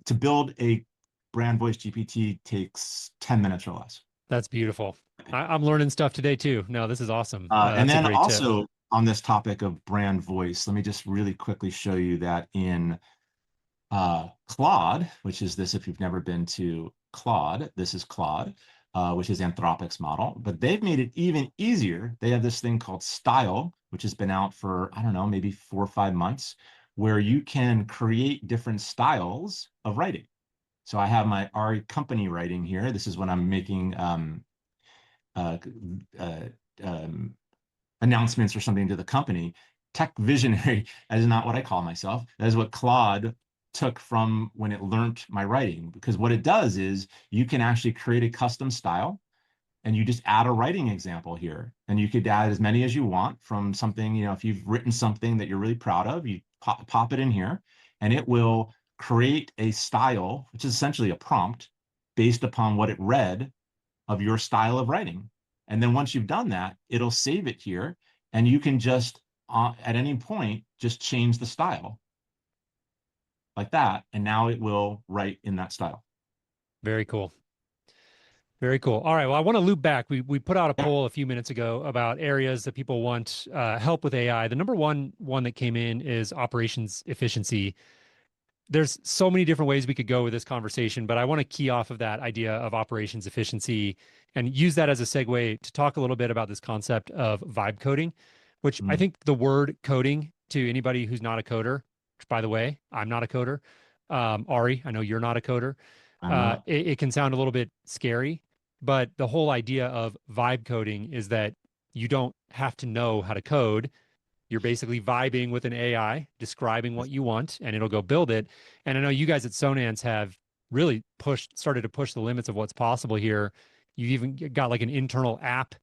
[SPEAKER 2] To build a brand voice GPT takes 10 minutes or less.
[SPEAKER 1] That's beautiful. I'm learning stuff today too. No, this is awesome.
[SPEAKER 2] And
[SPEAKER 1] That's a
[SPEAKER 2] then
[SPEAKER 1] great tip.
[SPEAKER 2] also on this topic of brand voice, let me just really quickly show you that in Claude, which is this, if you've never been to Claude, this is Claude, which is Anthropic's model, but they've made it even easier. They have this thing called Style, which has been out for, I don't know, maybe 4 or 5 months, where you can create different styles of writing. So I have my Ari company writing here. This is when I'm making uh, uh, um, announcements or something to the company. Tech visionary, that is not what I call myself. That is what Claude took from when it learned my writing. Because what it does is you can actually create a custom style, and you just add a writing example here. And you could add as many as you want from something, if you've written something that you're really proud of, you pop it in here, and it will create a style, which is essentially a prompt based upon what it read of your style of writing. And then once you've done that, it'll save it here, and you can just at any point just change the style like that, and now it will write in that style.
[SPEAKER 1] Very cool. Very cool. All right. Well, I want to loop back. We put out a
[SPEAKER 2] Yeah.
[SPEAKER 1] poll a few minutes ago about areas that people want help with AI. The number one that came in is operations efficiency. There's so many different ways we could go with this conversation, but I want to key off of that idea of operations efficiency and use that as a segue to talk a little bit about this concept of vibe coding, which I
[SPEAKER 2] Mm,
[SPEAKER 1] think the word coding, to anybody who's not a coder, which by the way, I'm not a coder. Ari, I know you're not a coder.
[SPEAKER 2] I'm not.
[SPEAKER 1] It can sound a little bit scary, but the whole idea of vibe coding is that you don't have to know how to code. You're basically vibing with an AI, describing what you want, and it'll go build it. And I know you guys at Sonance have really started to push the limits of what's possible here. You've even got like an internal app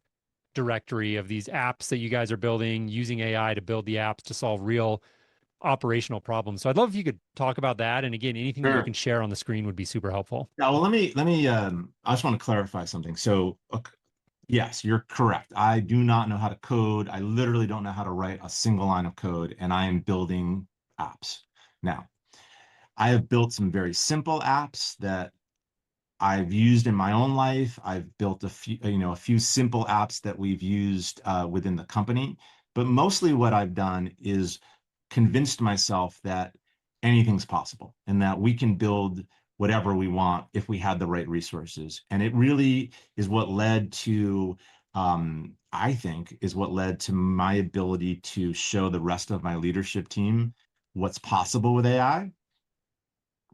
[SPEAKER 1] directory of these apps that you guys are building using AI to build the apps to solve real operational problems. So I'd love if you could talk about that. And again, anything that you
[SPEAKER 2] Sure.
[SPEAKER 1] can share on the screen would be super helpful.
[SPEAKER 2] Now, well, let me I just want to clarify something. So, yes, you're correct. I do not know how to code. I literally don't know how to write a single line of code, and I am building apps. Now, I have built some very simple apps that I've used in my own life. I've built a few simple apps that we've used within the company. But mostly what I've done is convinced myself that anything's possible and that we can build whatever we want if we had the right resources. And it really is what led to, I think, is what led to my ability to show the rest of my leadership team what's possible with AI,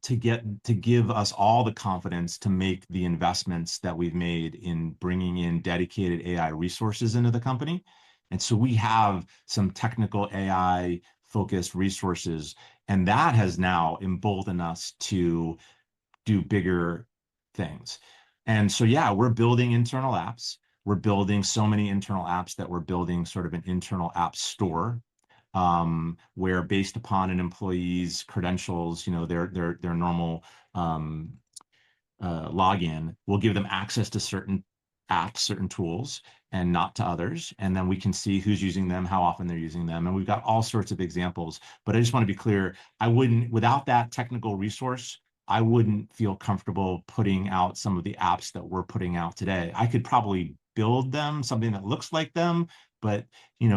[SPEAKER 2] to give us all the confidence to make the investments that we've made in bringing in dedicated AI resources into the company. And so we have some technical AI focused resources, and that has now emboldened us to do bigger things. And so, yeah, we're building internal apps. We're building so many internal apps that we're building sort of an internal app store, where based upon an employee's credentials, their normal um, login, we'll give them access to certain apps, certain tools, and not to others. And then we can see who's using them, how often they're using them. And we've got all sorts of examples. But I just want to be clear, without that technical resource, I wouldn't feel comfortable putting out some of the apps that we're putting out today. I could probably build them, something that looks like them, but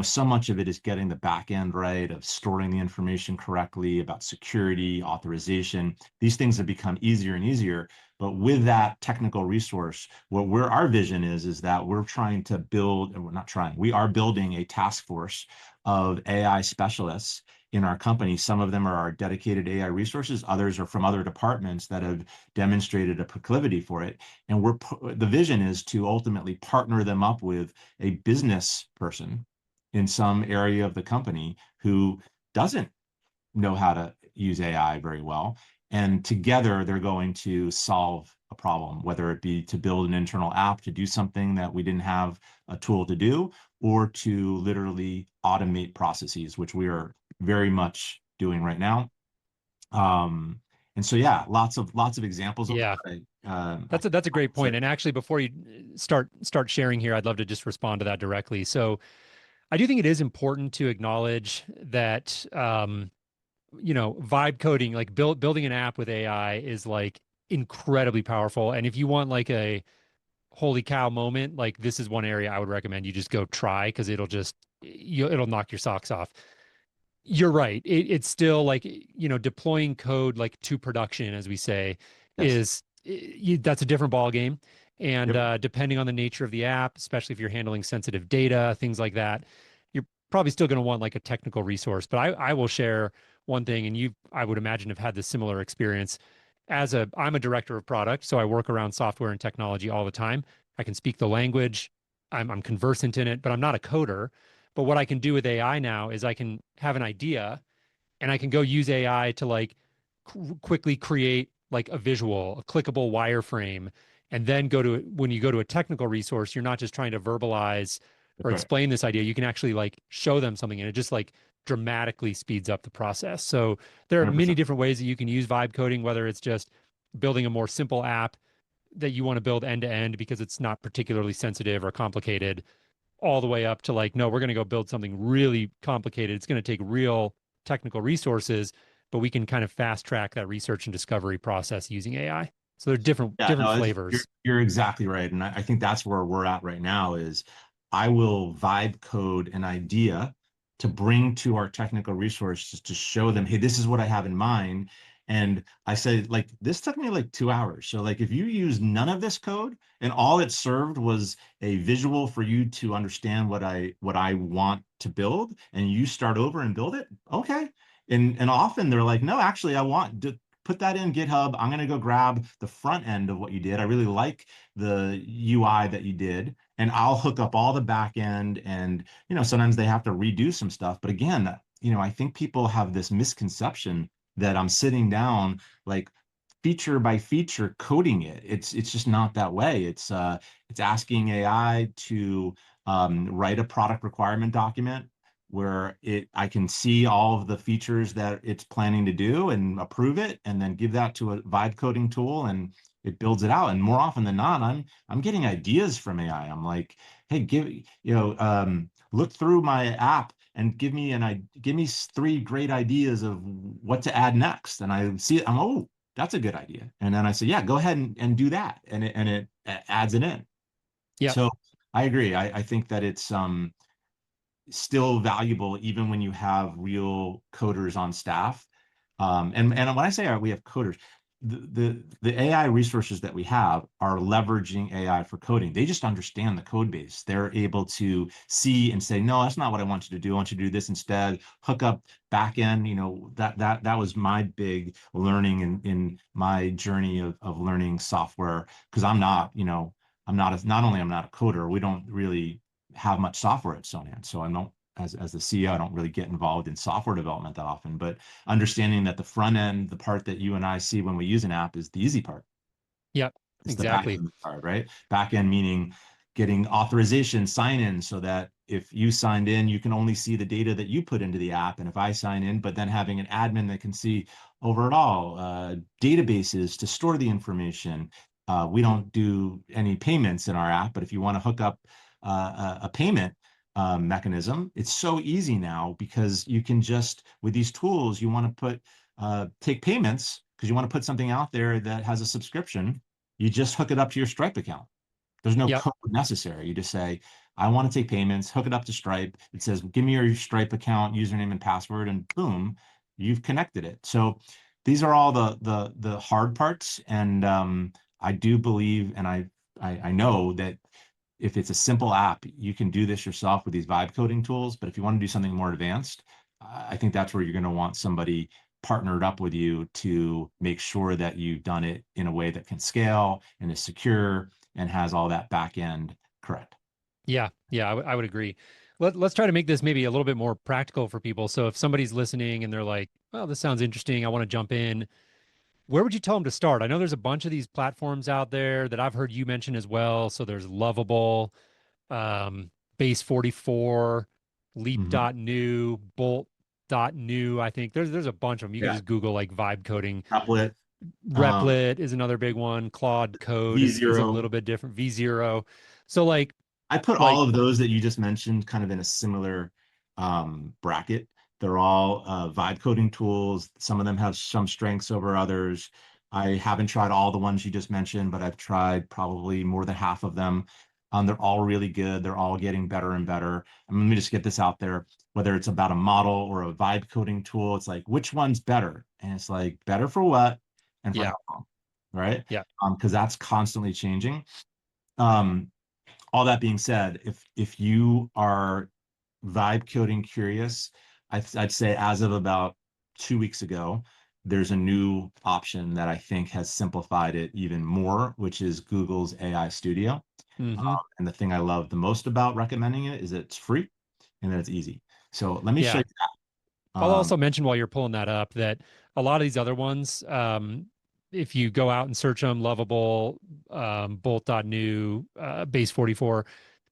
[SPEAKER 2] so much of it is getting the back end right, of storing the information correctly, about security, authorization. These things have become easier and easier. But with that technical resource, where our vision is that we're trying to build, and we're not trying, we are building a task force of AI specialists in our company. Some of them are our dedicated AI resources. Others are from other departments that have demonstrated a proclivity for it. And the vision is to ultimately partner them up with a business person in some area of the company who doesn't know how to use AI very well. And together they're going to solve a problem, whether it be to build an internal app to do something that we didn't have a tool to do, or to literally automate processes, which we are very much doing right now. And so, yeah, lots of examples of
[SPEAKER 1] Yeah.
[SPEAKER 2] that.
[SPEAKER 1] That's a great
[SPEAKER 2] So,
[SPEAKER 1] point. And actually, before you start sharing here, I'd love to just respond to that directly. So I do think it is important to acknowledge that vibe coding, like building an app with AI is like incredibly powerful. And if you want like a holy cow moment, like this is one area I would recommend you just go try because it'll knock your socks off. You're right. It's still like, deploying code like to production, as we say,
[SPEAKER 2] yes.
[SPEAKER 1] that's a different ball game. And
[SPEAKER 2] Yep.
[SPEAKER 1] depending on the nature of the app, especially if you're handling sensitive data, things like that, you're probably still going to want like a technical resource. But I will share one thing, and I would imagine, have had this similar experience. I'm a director of product, so I work around software and technology all the time. I can speak the language. I'm conversant in it, but I'm not a coder. But what I can do with AI now is I can have an idea and I can go use AI to like quickly create like a visual, a clickable wireframe, and then when you go to a technical resource, you're not just trying to verbalize
[SPEAKER 2] That's
[SPEAKER 1] or
[SPEAKER 2] right.
[SPEAKER 1] explain this idea. You can actually like show them something, and it just like dramatically speeds up the process. So there are many
[SPEAKER 2] 100%.
[SPEAKER 1] different ways that you can use vibe coding, whether it's just building a more simple app that you want to build end to end because it's not particularly sensitive or complicated, all the way up to like, no, we're going to go build something really complicated. It's going to take real technical resources, but we can kind of fast track that research and discovery process using AI. So they're different
[SPEAKER 2] Yeah,
[SPEAKER 1] different
[SPEAKER 2] no,
[SPEAKER 1] flavors.
[SPEAKER 2] you're exactly right. And I think that's where we're at right now is I will vibe code an idea to bring to our technical resources to show them, hey, this is what I have in mind. And I said, like, this took me like 2 hours. So like if you use none of this code and all it served was a visual for you to understand what I want to build, and you start over and build it, okay. And often they're like, no, actually, I want to put that in GitHub. I'm going to go grab the front end of what you did. I really like the UI that you did, and I'll hook up all the back end. And, sometimes they have to redo some stuff. But again, I think people have this misconception that I'm sitting down like feature by feature coding it. It's just not that way. It's asking AI to write a product requirement document where I can see all of the features that it's planning to do and approve it, and then give that to a vibe coding tool, and it builds it out. And more often than not, I'm getting ideas from AI. I'm like, hey, look through my app and give me three great ideas of what to add next. And I see it, oh, that's a good idea. And then I say, yeah, go ahead and do that. And it adds it in.
[SPEAKER 1] Yeah.
[SPEAKER 2] So I agree. I think that it's still valuable even when you have real coders on staff. And when I say we have coders, the AI resources that we have are leveraging AI for coding. They just understand the code base. They're able to see and say, no, that's not what I want you to do. I want you to do this instead. Hook up back end. That was my big learning in my journey of learning software, because not only I'm not a coder, we don't really have much software at Sonance. So I don't, as the CEO, I don't really get involved in software development that often, but understanding that the front end, the part that you and I see when we use an app, is the easy part.
[SPEAKER 1] Yeah.
[SPEAKER 2] It's the back
[SPEAKER 1] Exactly.
[SPEAKER 2] end part, right? Back end meaning getting authorization, sign in, so that if you signed in, you can only see the data that you put into the app. And if I sign in, but then having an admin that can see over it all, databases to store the information. We don't do any payments in our app, but if you want to hook up a payment mechanism, it's so easy now, because you can just, with these tools, you want to take payments because you want to put something out there that has a subscription. You just hook it up to your Stripe account. There's no
[SPEAKER 1] Yep.
[SPEAKER 2] code necessary. You just say, I want to take payments, hook it up to Stripe. It says, give me your Stripe account, username and password, and boom, you've connected it. So these are all the hard parts. And I do believe, and I know that if it's a simple app, you can do this yourself with these vibe coding tools. But if you want to do something more advanced, I think that's where you're going to want somebody partnered up with you to make sure that you've done it in a way that can scale and is secure and has all that back end correct.
[SPEAKER 1] Yeah. Yeah. I would agree. Let's try to make this maybe a little bit more practical for people. So if somebody's listening and they're like, well, this sounds interesting, I want to jump in, where would you tell them to start? I know there's a bunch of these platforms out there that I've heard you mention as well. So there's Lovable, um, Base 44,
[SPEAKER 2] Mhm.
[SPEAKER 1] Leap.new, Bolt.new. I think there's a bunch of them. You can
[SPEAKER 2] Yeah.
[SPEAKER 1] just Google like vibe coding.
[SPEAKER 2] Applet, um,
[SPEAKER 1] Replit is another big one. Claude Code is a
[SPEAKER 2] V0.
[SPEAKER 1] little bit different. V0. So
[SPEAKER 2] I put
[SPEAKER 1] like
[SPEAKER 2] all of those that you just mentioned kind of in a similar bracket. They're all vibe coding tools. Some of them have some strengths over others. I haven't tried all the ones you just mentioned, but I've tried probably more than half of them. They're all really good. They're all getting better and better. And let me just get this out there. Whether it's about a model or a vibe coding tool, it's like, which one's better? And it's like, better for what and for
[SPEAKER 1] yeah,
[SPEAKER 2] how long, right?
[SPEAKER 1] yeah,
[SPEAKER 2] Because that's constantly changing. Um, all that being said, if you are vibe coding curious, I'd say as of about 2 weeks ago, there's a new option that I think has simplified it even more, which is Google's AI Studio.
[SPEAKER 1] hmm
[SPEAKER 2] And the thing I love the most about recommending it is that it's free and that it's easy. So let me show
[SPEAKER 1] yeah.
[SPEAKER 2] you that.
[SPEAKER 1] I'll also mention while you're pulling that up that a lot of these other ones, if you go out and search them, Lovable, Bolt.new, Base 44,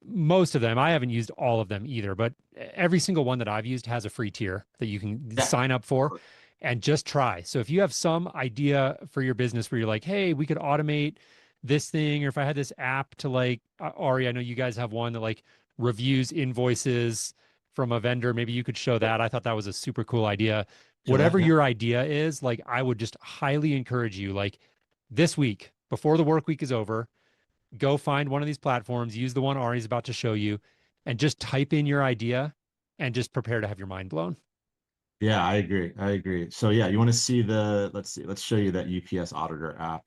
[SPEAKER 1] most of them, I haven't used all of them either, but every single one that I've used has a free tier that you can
[SPEAKER 2] Yeah.
[SPEAKER 1] sign up for and just try. So if you have some idea for your business where you're like, hey, we could automate this thing, or if I had this app to Ari, I know you guys have one that reviews invoices from a vendor. Maybe you could show that. I thought that was a super cool idea.
[SPEAKER 2] Show that.
[SPEAKER 1] Whatever
[SPEAKER 2] Yeah.
[SPEAKER 1] your idea is, I would just highly encourage you, this week, before the work week is over, go find one of these platforms, use the one Ari's about to show you, and just type in your idea and just prepare to have your mind blown.
[SPEAKER 2] Yeah, I agree. I agree. So yeah, you want to see let's see, let's show you that UPS Auditor app.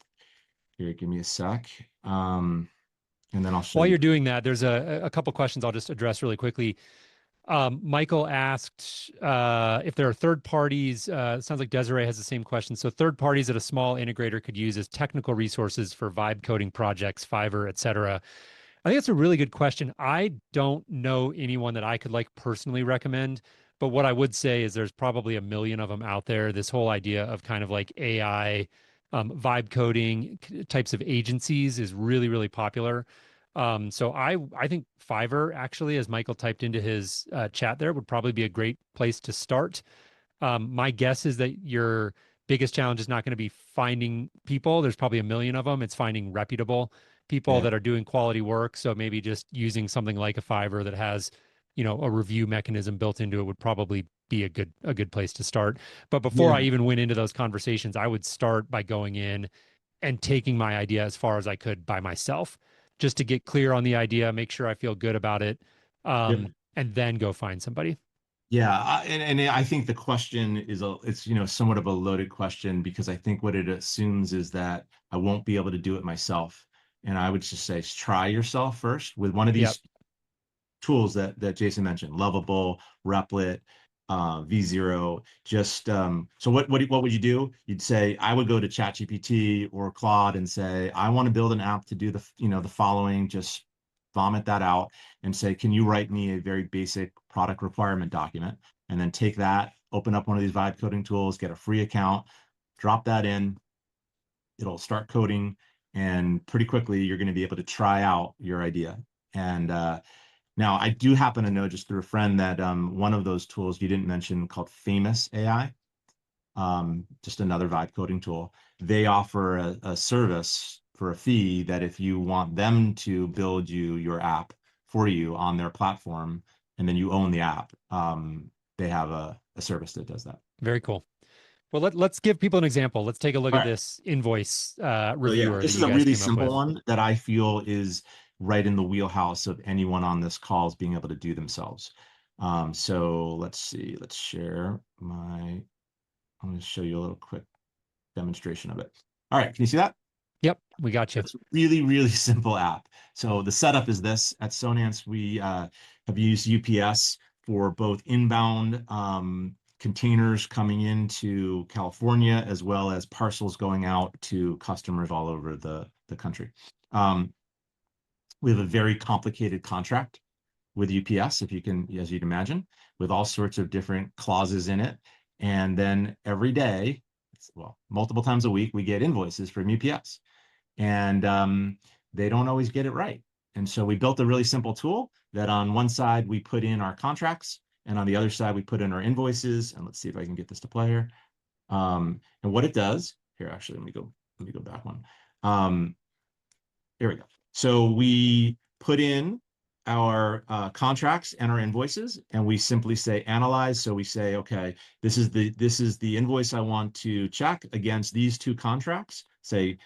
[SPEAKER 2] Here, give me a sec. And then I'll show
[SPEAKER 1] While
[SPEAKER 2] you.
[SPEAKER 1] you're doing that, there's a couple questions I'll just address really quickly. Michael asked if there are third parties. It sounds like Desiree has the same question. So third parties that a small integrator could use as technical resources for vibe coding projects, Fiverr, et cetera. I think that's a really good question. I don't know anyone that I could like personally recommend, but what I would say is there's probably a million of them out there. This whole idea of kind of like AI vibe coding types of agencies is really, really popular. So I think Fiverr actually, as Michael typed into his chat there, would probably be a great place to start. My guess is that your biggest challenge is not going to be finding people. There's probably a million of them. It's finding reputable people
[SPEAKER 2] Yeah.
[SPEAKER 1] that are doing quality work. So maybe just using something like a Fiverr that has, a review mechanism built into it would probably be a good place to start. But before I
[SPEAKER 2] Yeah.
[SPEAKER 1] even went into those conversations, I would start by going in and taking my idea as far as I could by myself, just to get clear on the idea, make sure I feel good about it,
[SPEAKER 2] Yep.
[SPEAKER 1] and then go find somebody.
[SPEAKER 2] Yeah, and I think the question is it's somewhat of a loaded question because I think what it assumes is that I won't be able to do it myself. And I would just say try yourself first with one of
[SPEAKER 1] Yep.
[SPEAKER 2] these tools that Jason mentioned, Lovable, Replit, V0. Just so what would you do? You'd say I would go to ChatGPT or Claude and say I want to build an app to do the following. Just vomit that out and say, can you write me a very basic product requirement document? And then take that, open up one of these vibe coding tools, get a free account, drop that in. It'll start coding, and pretty quickly you're going to be able to try out your idea. And now, I do happen to know just through a friend that one of those tools you didn't mention called Famous AI, just another vibe coding tool. They offer a service for a fee that if you want them to build your app for you on their platform, and then you own the app, they have a service that does that.
[SPEAKER 1] Very cool. Well, let's give people an example. Let's take a look
[SPEAKER 2] All
[SPEAKER 1] at
[SPEAKER 2] right.
[SPEAKER 1] this invoice
[SPEAKER 2] So yeah,
[SPEAKER 1] reviewer that
[SPEAKER 2] this is
[SPEAKER 1] you
[SPEAKER 2] a
[SPEAKER 1] guys
[SPEAKER 2] really
[SPEAKER 1] came up
[SPEAKER 2] simple
[SPEAKER 1] with.
[SPEAKER 2] one that I feel is right in the wheelhouse of anyone on this call is being able to do themselves. So let's see, let's share my, I'm going to show you a little quick demonstration of it. All right, can you see that?
[SPEAKER 1] Yep, we got you.
[SPEAKER 2] It's a really, really simple app. So the setup is this. At Sonance, we have used UPS for both inbound containers coming into California, as well as parcels going out to customers all over the country. Um, we have a very complicated contract with UPS, if you can, as you'd imagine, with all sorts of different clauses in it. And then every day, well, multiple times a week, we get invoices from UPS, and they don't always get it right. And so we built a really simple tool that on one side we put in our contracts, and on the other side we put in our invoices. And let's see if I can get this to play here. And what it does here, actually, let me go back one. Here we go. So we put in our contracts and our invoices, and we simply say analyze. So we say, okay, this is the invoice I want to check against these two contracts. Say,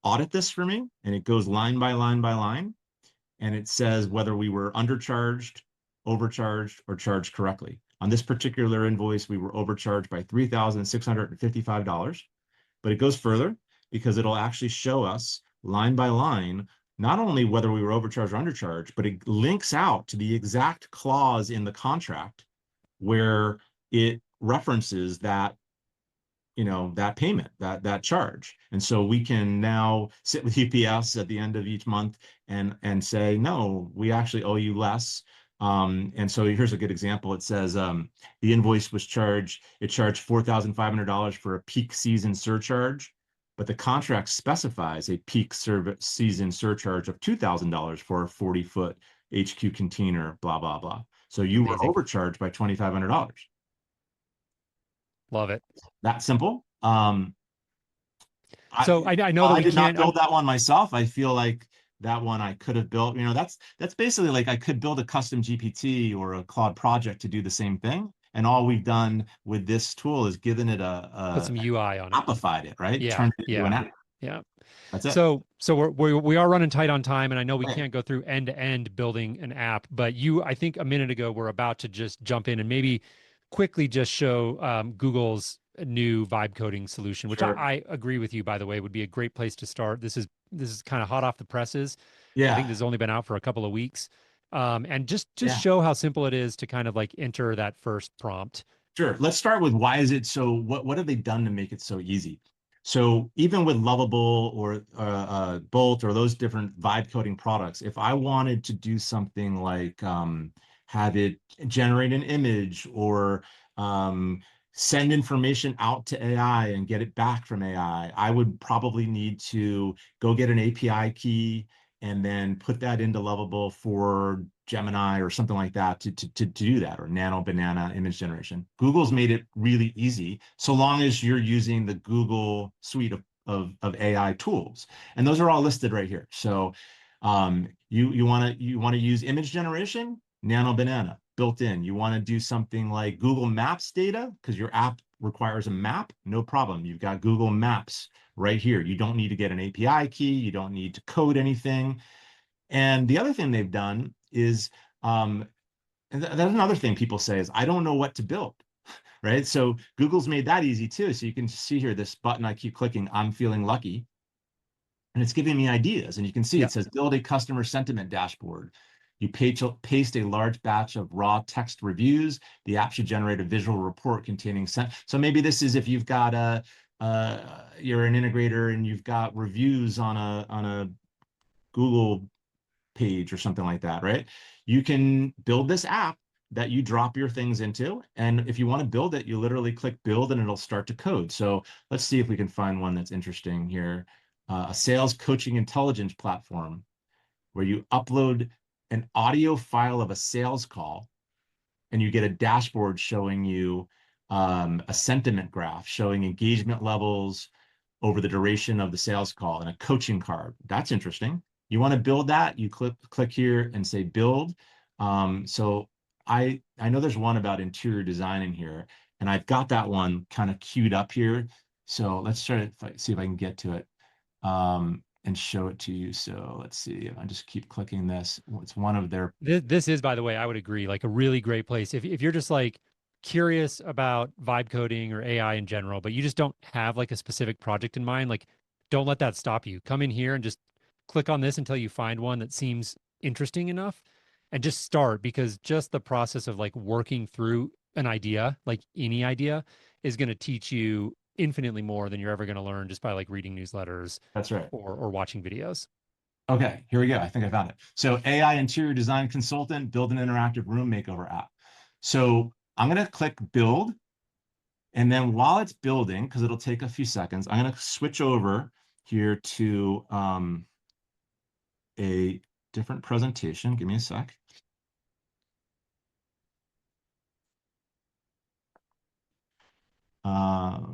[SPEAKER 2] audit this for me, and it goes line by line by line, and it says whether we were undercharged, overcharged, or charged correctly. On this particular invoice, we were overcharged by $3,655, but it goes further because it'll actually show us line by line not only whether we were overcharged or undercharged, but it links out to the exact clause in the contract where it references that payment, that charge. And so we can now sit with UPS at the end of each month and say, no, we actually owe you less. And so here's a good example. It says the invoice it charged $4,500 for a peak season surcharge, but the contract specifies a peak season surcharge of $2,000 for a 40-foot HQ container, blah, blah, blah. So you were
[SPEAKER 1] Amazing.
[SPEAKER 2] overcharged by $2,500.
[SPEAKER 1] Love it.
[SPEAKER 2] That simple.
[SPEAKER 1] So I know
[SPEAKER 2] While
[SPEAKER 1] that
[SPEAKER 2] I
[SPEAKER 1] we
[SPEAKER 2] did not
[SPEAKER 1] can't.
[SPEAKER 2] build that one myself, I feel like that one I could have built. That's basically like I could build a custom GPT or a Claude project to do the same thing. And all we've done with this tool is given it
[SPEAKER 1] Put some UI on it.
[SPEAKER 2] appified it, right?
[SPEAKER 1] Yeah,
[SPEAKER 2] Turned it into an
[SPEAKER 1] yeah,
[SPEAKER 2] app.
[SPEAKER 1] yeah.
[SPEAKER 2] That's it.
[SPEAKER 1] So we are running tight on time, and I know we
[SPEAKER 2] Okay.
[SPEAKER 1] can't go through end to end building an app, but I think a minute ago, we're about to just jump in and maybe quickly just show Google's new vibe coding solution, which
[SPEAKER 2] Sure.
[SPEAKER 1] I agree with you, by the way, would be a great place to start. This is kind of hot off the presses. I think
[SPEAKER 2] Yeah.
[SPEAKER 1] this has only been out for a couple of weeks. and just
[SPEAKER 2] Yeah.
[SPEAKER 1] show how simple it is to kind of like enter that first prompt.
[SPEAKER 2] Sure. Let's start with why is it so, what have they done to make it so easy? So even with Lovable or Bolt or those different vibe coding products, if I wanted to do something like have it generate an image or send information out to AI and get it back from I would probably need to go get an API key and then put that into Lovable for Gemini or something like that to do that, or Nano Banana image generation. Google's made it really easy, so long as you're using the Google suite of AI tools. And those are all listed right here. So you want to use image generation, Nano Banana built in. You want to do something like Google Maps data because your app requires a map, no problem. You've got Google Maps right here. You don't need to get an API key. You don't need to code anything. And the other thing they've done is, and that's another thing people say is, I don't know what to build, right? So Google's made that easy too. So you can see here, this button I keep clicking, I'm feeling lucky. And it's giving me ideas. And you can see
[SPEAKER 1] Yeah.
[SPEAKER 2] it says build a customer sentiment dashboard. You paste a large batch of raw text reviews. The app should generate a visual report containing so maybe this is if you've got you're an integrator and you've got reviews on a Google page or something like that, right? You can build this app that you drop your things into. And if you want to build it, you literally click build and it'll start to code. So let's see if we can find one that's interesting here. A sales coaching intelligence platform where you upload an audio file of a sales call and you get a dashboard showing you a sentiment graph showing engagement levels over the duration of the sales call and a coaching card. That's interesting. You want to build that, you click here and say build. So I know there's one about interior design in here, and I've got that one kind of queued up here. So let's try to see if I can get to it and show it to you. So let's see if I just keep clicking this. It's one of their.
[SPEAKER 1] This is, by the way, I would agree, like a really great place. If you're just like curious about vibe coding or AI in general, but you just don't have like a specific project in mind, like don't let that stop you. Come in here and just click on this until you find one that seems interesting enough and just start, because just the process of like working through an idea, like any idea, is going to teach you infinitely more than you're ever going to learn just by like reading newsletters
[SPEAKER 2] That's right.
[SPEAKER 1] or watching videos.
[SPEAKER 2] Okay, here we go. I think I found it. So AI interior design consultant, build an interactive room makeover app. So I'm going to click build. And then while it's building, because it'll take a few seconds, I'm going to switch over here to a different presentation. Give me a sec.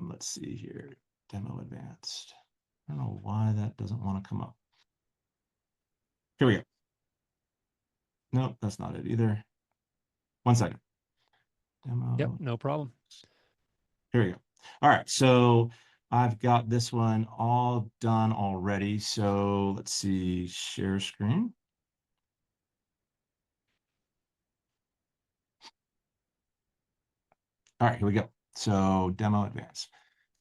[SPEAKER 2] Let's see here. Demo advanced. I don't know why that doesn't want to come up. Here we go. Nope, that's not it either. 1 second.
[SPEAKER 1] Yep,
[SPEAKER 2] Demo.
[SPEAKER 1] no problem.
[SPEAKER 2] Here we go. All right, so I've got this one all done already. So let's see, share screen. All right, here we go. So demo advanced.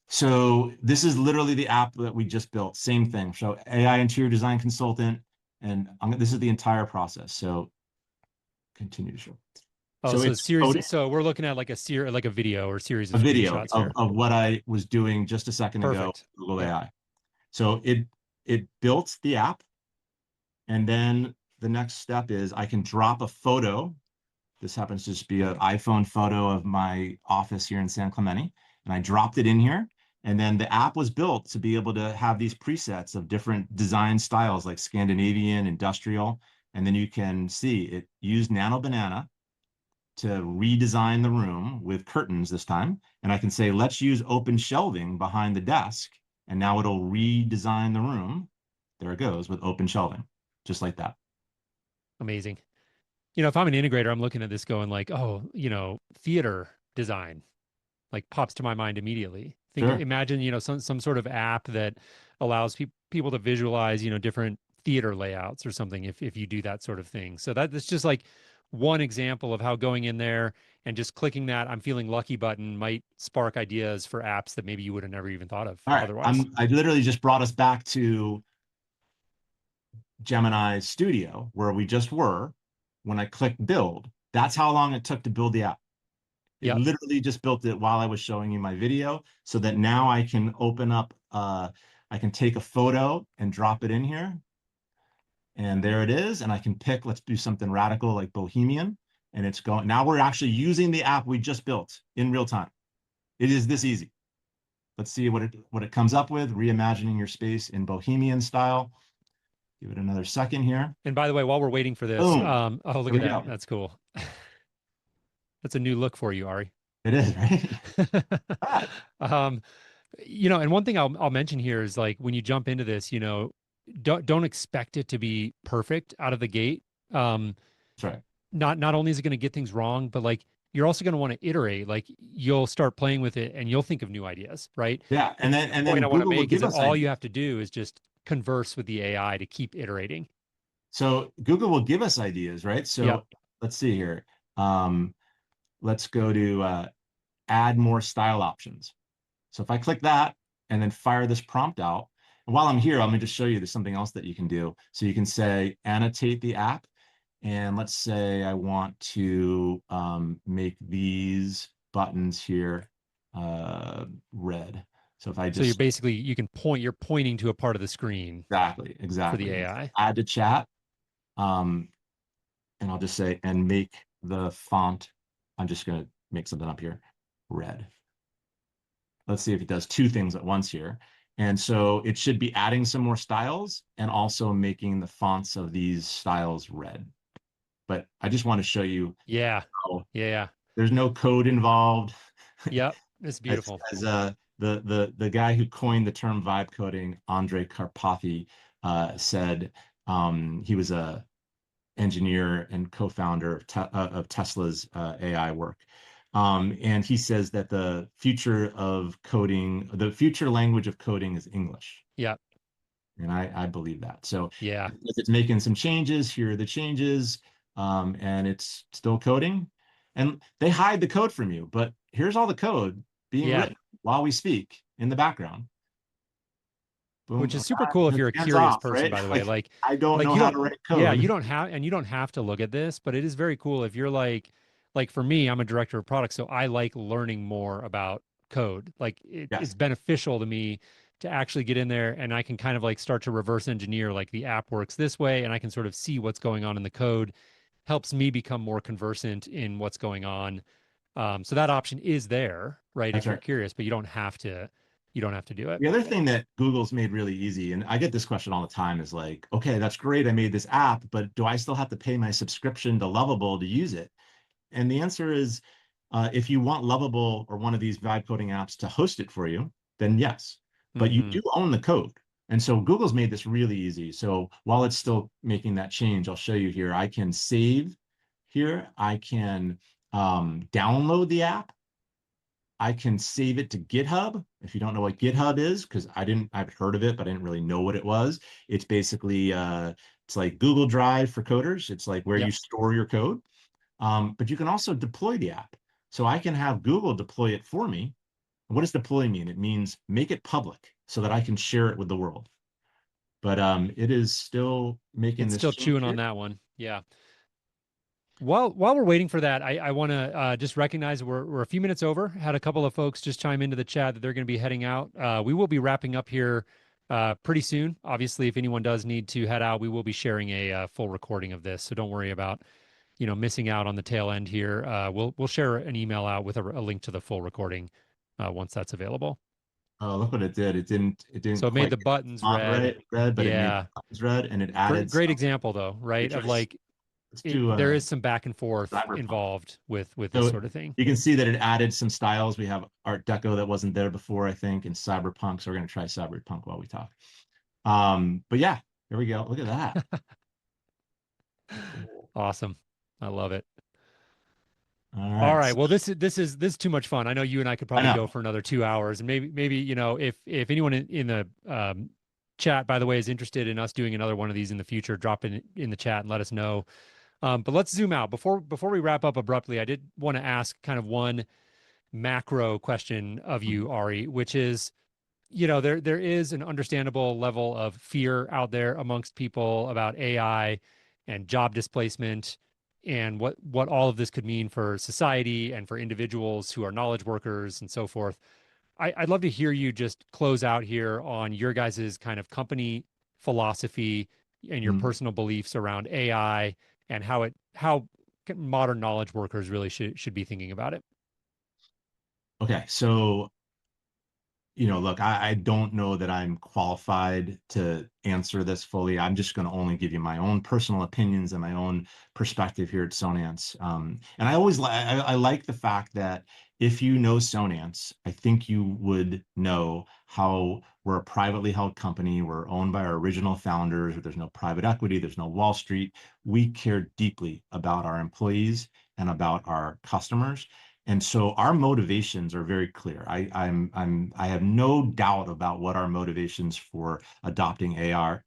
[SPEAKER 2] So this is literally the app that we just built. Same thing. So AI interior design consultant, and this is the entire process. So continue to show.
[SPEAKER 1] Oh,
[SPEAKER 2] So
[SPEAKER 1] so
[SPEAKER 2] it's coding
[SPEAKER 1] so we're looking at like like a video or series
[SPEAKER 2] a
[SPEAKER 1] of
[SPEAKER 2] video
[SPEAKER 1] screenshots here.
[SPEAKER 2] of what I was doing just a second ago
[SPEAKER 1] Perfect.
[SPEAKER 2] with Google
[SPEAKER 1] Yeah.
[SPEAKER 2] AI. So it built the app, and then the next step is I can drop a photo. This happens to just be an iPhone photo of my office here in San Clemente, and I dropped it in here. And then the app was built to be able to have these presets of different design styles like Scandinavian, industrial. And then you can see it used Nano Banana to redesign the room with curtains this time. And I can say, let's use open shelving behind the desk. And now it'll redesign the room. There it goes with open shelving, just like that.
[SPEAKER 1] Amazing. If I'm an integrator, I'm looking at this going like, oh, theater design like pops to my mind immediately.
[SPEAKER 2] Sure.
[SPEAKER 1] Imagine, some sort of app that allows people to visualize, different theater layouts or something if you do that sort of thing. So that's just like one example of how going in there and just clicking that I'm feeling lucky button might spark ideas for apps that maybe you would have never even thought of
[SPEAKER 2] All right.
[SPEAKER 1] otherwise.
[SPEAKER 2] I literally just brought us back to Gemini Studio where we just were. when I click build, that's how long it took to build the app. It
[SPEAKER 1] Yep.
[SPEAKER 2] literally just built it while I was showing you my video, so that now I can open up, I can take a photo and drop it in here. And there it is. And I can pick, let's do something radical like Bohemian. And it's going, now we're actually using the app we just built in real time. It is this easy. Let's see what it comes up with. Reimagining your space in Bohemian style. Give it another second here.
[SPEAKER 1] And by the way, while we're waiting for this,
[SPEAKER 2] Boom.
[SPEAKER 1] oh, look
[SPEAKER 2] There
[SPEAKER 1] at
[SPEAKER 2] we
[SPEAKER 1] that.
[SPEAKER 2] go.
[SPEAKER 1] That's cool. That's a new look for you, Ari.
[SPEAKER 2] It is, right? Ah,
[SPEAKER 1] um, and one thing I'll mention here is like when you jump into this, don't expect it to be perfect out of the gate. Um,
[SPEAKER 2] that's right.
[SPEAKER 1] not only is it going to get things wrong, but like you're also going to want to iterate. Like you'll start playing with it and you'll think of new ideas, right?
[SPEAKER 2] Yeah.
[SPEAKER 1] And
[SPEAKER 2] And
[SPEAKER 1] the point
[SPEAKER 2] then
[SPEAKER 1] I want to
[SPEAKER 2] Google will
[SPEAKER 1] make is
[SPEAKER 2] give
[SPEAKER 1] that
[SPEAKER 2] us
[SPEAKER 1] all you
[SPEAKER 2] ideas.
[SPEAKER 1] have to do is just converse with the AI to keep iterating.
[SPEAKER 2] So Google will give us ideas, right?
[SPEAKER 1] Yep.
[SPEAKER 2] So let's see here. Um, let's go to add more style options. So if I click that and then fire this prompt out, and while I'm here, let me just show you there's something else that you can do. So you can say annotate the app. And let's say I want to make these buttons here red. So if I
[SPEAKER 1] So
[SPEAKER 2] just,
[SPEAKER 1] you're pointing to a part of the screen for the
[SPEAKER 2] exactly,
[SPEAKER 1] AI.
[SPEAKER 2] add to chat. Um, and I'll just say, and make the font, I'm just going to make something up here, red. Let's see if it does two things at once here. And so it should be adding some more styles and also making the fonts of these styles red. But I just want to show you
[SPEAKER 1] Yeah.
[SPEAKER 2] how
[SPEAKER 1] Yeah.
[SPEAKER 2] there's no code involved.
[SPEAKER 1] Yep. It's
[SPEAKER 2] As,
[SPEAKER 1] beautiful.
[SPEAKER 2] the guy who coined the term vibe coding, Andre Karpathy, said he was a engineer and co-founder of Tesla's AI work. And he says that the future of coding, the future language of coding is English.
[SPEAKER 1] Yep.
[SPEAKER 2] And I believe that. So
[SPEAKER 1] Yeah.
[SPEAKER 2] if it's making some changes, here are the changes, and it's still coding. And they hide the code from you, but here's all the code being
[SPEAKER 1] Yeah.
[SPEAKER 2] written while we speak in the background.
[SPEAKER 1] Which
[SPEAKER 2] Boom,
[SPEAKER 1] is super cool if you're a
[SPEAKER 2] hands
[SPEAKER 1] curious
[SPEAKER 2] off,
[SPEAKER 1] person,
[SPEAKER 2] right?
[SPEAKER 1] by the way.
[SPEAKER 2] Like I don't know
[SPEAKER 1] You
[SPEAKER 2] how
[SPEAKER 1] don't,
[SPEAKER 2] to write
[SPEAKER 1] yeah,
[SPEAKER 2] code.
[SPEAKER 1] you don't have to look at this, but it is very cool if you're like for me, I'm a director of product, so I like learning more about code. Like it's
[SPEAKER 2] Yes,
[SPEAKER 1] beneficial to me to actually get in there and I can kind of like start to reverse engineer like the app works this way and I can sort of see what's going on in the code. Helps me become more conversant in what's going on. So that option is there, right?
[SPEAKER 2] that's
[SPEAKER 1] If you're
[SPEAKER 2] right.
[SPEAKER 1] curious, but you don't have to do it.
[SPEAKER 2] The other thing that Google's made really easy, and I get this question all the time, is like, okay, that's great. I made this app, but do I still have to pay my subscription to Lovable to use it? And the answer is, if you want Lovable or one of these vibe coding apps to host it for you, then yes. But you
[SPEAKER 1] Hmm.
[SPEAKER 2] do own the code. And so Google's made this really easy. So while it's still making that change, I'll show you here. I can save here. I can download the app. I can save it to GitHub. If you don't know what GitHub is, because I've heard of it, but I didn't really know what it was. It's basically, it's like Google Drive for coders. It's like where you
[SPEAKER 1] Yep.
[SPEAKER 2] store your code. But you can also deploy the app. So I can have Google deploy it for me. What does deploy mean? It means make it public so that I can share it with the world. But it is still making
[SPEAKER 1] It's
[SPEAKER 2] this
[SPEAKER 1] still
[SPEAKER 2] change
[SPEAKER 1] chewing on
[SPEAKER 2] here.
[SPEAKER 1] that one. Yeah. While we're waiting for that, I want to just recognize we're a few minutes over. Had a couple of folks just chime into the chat that they're going to be heading out. We will be wrapping up here pretty soon. Obviously, if anyone does need to head out, we will be sharing a full recording of this. So don't worry about missing out on the tail end here. We'll share an email out with a link to the full recording once that's available.
[SPEAKER 2] Oh, look what it did. It didn't
[SPEAKER 1] So it made
[SPEAKER 2] quite
[SPEAKER 1] the
[SPEAKER 2] get the
[SPEAKER 1] buttons
[SPEAKER 2] font
[SPEAKER 1] red.
[SPEAKER 2] red, but it made the
[SPEAKER 1] Yeah,
[SPEAKER 2] buttons red and it
[SPEAKER 1] great
[SPEAKER 2] added
[SPEAKER 1] great
[SPEAKER 2] some
[SPEAKER 1] example though, right? Of
[SPEAKER 2] features.
[SPEAKER 1] like
[SPEAKER 2] Let's do
[SPEAKER 1] there is some back and forth
[SPEAKER 2] cyberpunk.
[SPEAKER 1] involved with this
[SPEAKER 2] So
[SPEAKER 1] sort of thing.
[SPEAKER 2] you can see that it added some styles. We have Art Deco that wasn't there before, I think, and cyberpunk. So we're going to try cyberpunk while we talk. But yeah, here we go. Look at that. Cool.
[SPEAKER 1] Awesome. I love it.
[SPEAKER 2] All
[SPEAKER 1] All
[SPEAKER 2] right.
[SPEAKER 1] right.
[SPEAKER 2] So,
[SPEAKER 1] Well, this is too much fun. I know you and I could
[SPEAKER 2] I
[SPEAKER 1] probably go
[SPEAKER 2] know.
[SPEAKER 1] for another 2 hours, and maybe if anyone in the chat, by the way, is interested in us doing another one of these in the future, drop in the chat and let us know. But let's zoom out before we wrap up abruptly. I did want to ask kind of one macro question of you, Ari, which is, there is an understandable level of fear out there amongst people about AI and job displacement. and what all of this could mean for society and for individuals who are knowledge workers and so forth. I'd love to hear you just close out here on your guys's kind of company philosophy and your
[SPEAKER 2] Mm.
[SPEAKER 1] personal beliefs around AI and how modern knowledge workers really should be thinking about it.
[SPEAKER 2] Okay, so look, I don't know that I'm qualified to answer this fully. I'm just going to only give you my own personal opinions and my own perspective here at Sonance. And I like the fact that if you know Sonance, I think you would know how we're a privately held company. We're owned by our original founders. There's no private equity. There's no Wall Street. We care deeply about our employees and about our customers. And so our motivations are very clear. I have no doubt about what our motivations for adopting AI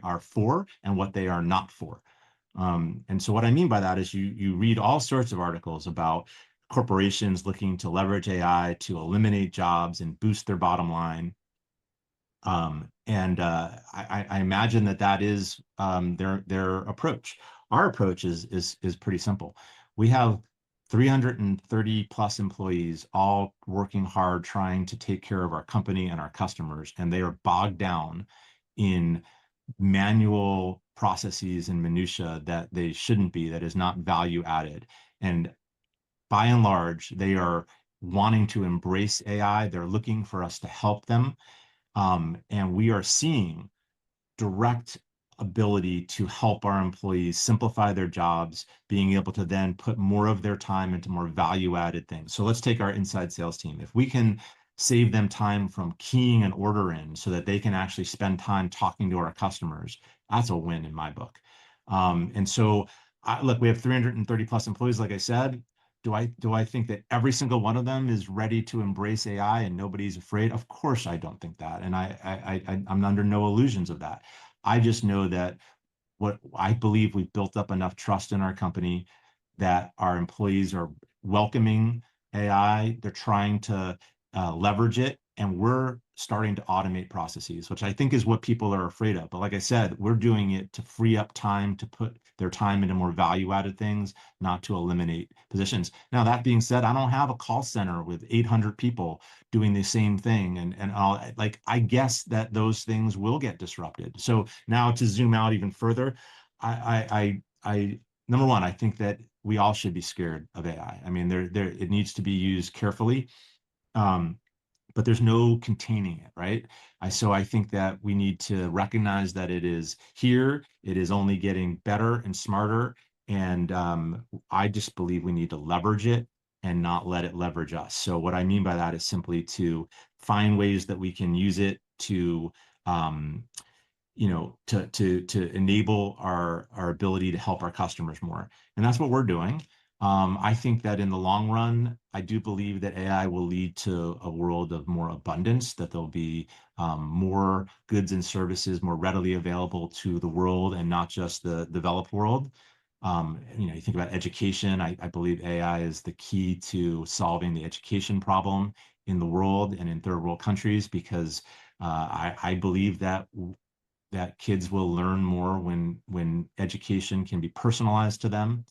[SPEAKER 2] are for and what they are not for. And so what I mean by that is you read all sorts of articles about corporations looking to leverage AI to eliminate jobs and boost their bottom line. I imagine that is their approach. Our approach is pretty simple. We have 330 plus employees all working hard trying to take care of our company and our customers, and they are bogged down in manual processes and minutia that they shouldn't be, that is not value added. And by and large, they are wanting to embrace AI. They're looking for us to help them, and we are seeing direct ability to help our employees simplify their jobs, being able to then put more of their time into more value-added things. So let's take our inside sales team. If we can save them time from keying an order in so that they can actually spend time talking to our customers, that's a win in my book. And so, look, we have 330 plus employees, like I said. Do I think that every single one of them is ready to embrace AI and nobody's afraid? Of course, I don't think that, and I'm under no illusions of that. I just know that what I believe we've built up enough trust in our company that our employees are welcoming AI. They're trying to leverage it, and we're starting to automate processes, which I think is what people are afraid of. But like I said, we're doing it to free up time to put their time into more value-added things, not to eliminate positions. Now, that being said, I don't have a call center with 800 people doing the same thing, and I'll, like, I guess that those things will get disrupted. So now to zoom out even further, I number one, I think that we all should be scared of AI. I mean, it needs to be used carefully, um, but there's no containing it, right? So I think that we need to recognize that it is here. It is only getting better and smarter, and I just believe we need to leverage it and not let it leverage us. So what I mean by that is simply to find ways that we can use it to um, to enable our ability to help our customers more. And that's what we're doing. I think that in the long run, I do believe that AI will lead to a world of more abundance, that there'll be more goods and services more readily available to the world and not just the developed world. You think about education. I believe AI is the key to solving the education problem in the world and in third world countries, because I believe that kids will learn more when education can be personalized to them,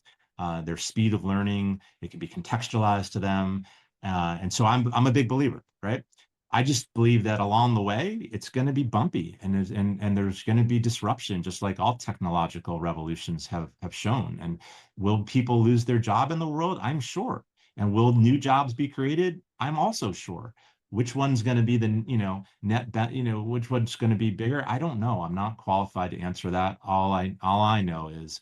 [SPEAKER 2] their speed of learning, it can be contextualized to them, and so I'm a big believer, right? I just believe that along the way it's going to be bumpy, and there's going to be disruption, just like all technological revolutions have shown. And will people lose their job in the world? I'm sure. And will new jobs be created? I'm also sure. Which one's going to be the which one's going to be bigger? I don't know. I'm not qualified to answer that. All I know is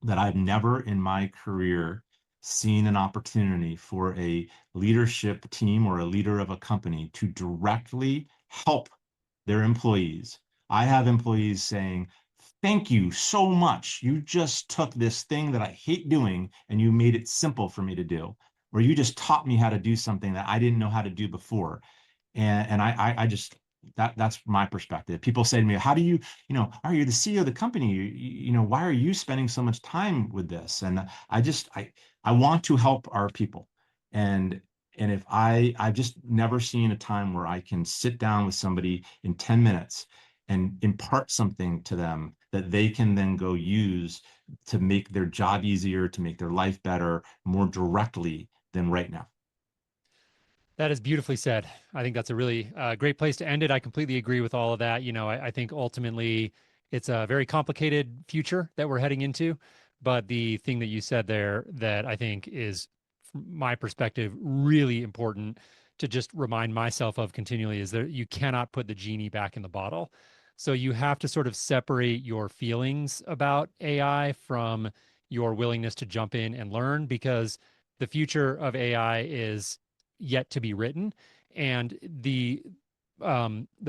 [SPEAKER 2] that I've never in my career seen an opportunity for a leadership team or a leader of a company to directly help their employees. I have employees saying, "Thank you so much. You just took this thing that I hate doing and you made it simple for me to do, or you just taught me how to do something that I didn't know how to do before." And I just, that's my perspective. People say to me, "How do are you the CEO of the company? Why are you spending so much time with this?" And I want to help our people. And if I've just never seen a time where I can sit down with somebody in 10 minutes and impart something to them that they can then go use to make their job easier, to make their life better, more directly than right now.
[SPEAKER 1] That is beautifully said. I think that's a really great place to end it. I completely agree with all of that. I think ultimately it's a very complicated future that we're heading into. But the thing that you said there that I think is, from my perspective, really important to just remind myself of continually is that you cannot put the genie back in the bottle. So you have to sort of separate your feelings about AI from your willingness to jump in and learn, because the future of AI is yet to be written, and the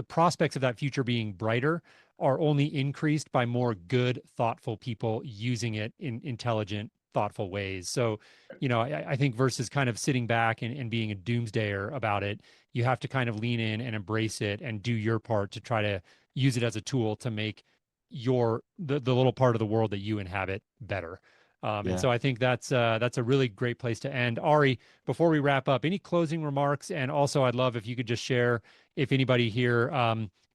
[SPEAKER 1] prospects of that future being brighter are only increased by more good, thoughtful people using it in intelligent, thoughtful ways. So, I think versus kind of sitting back and being a doomsdayer about it, you have to kind of lean in and embrace it and do your part to try to use it as a tool to make the little part of the world that you inhabit better. And
[SPEAKER 2] Yeah.
[SPEAKER 1] so I think that's a really great place to end. Ari, before we wrap up, any closing remarks? And also, I'd love if you could just share, if anybody here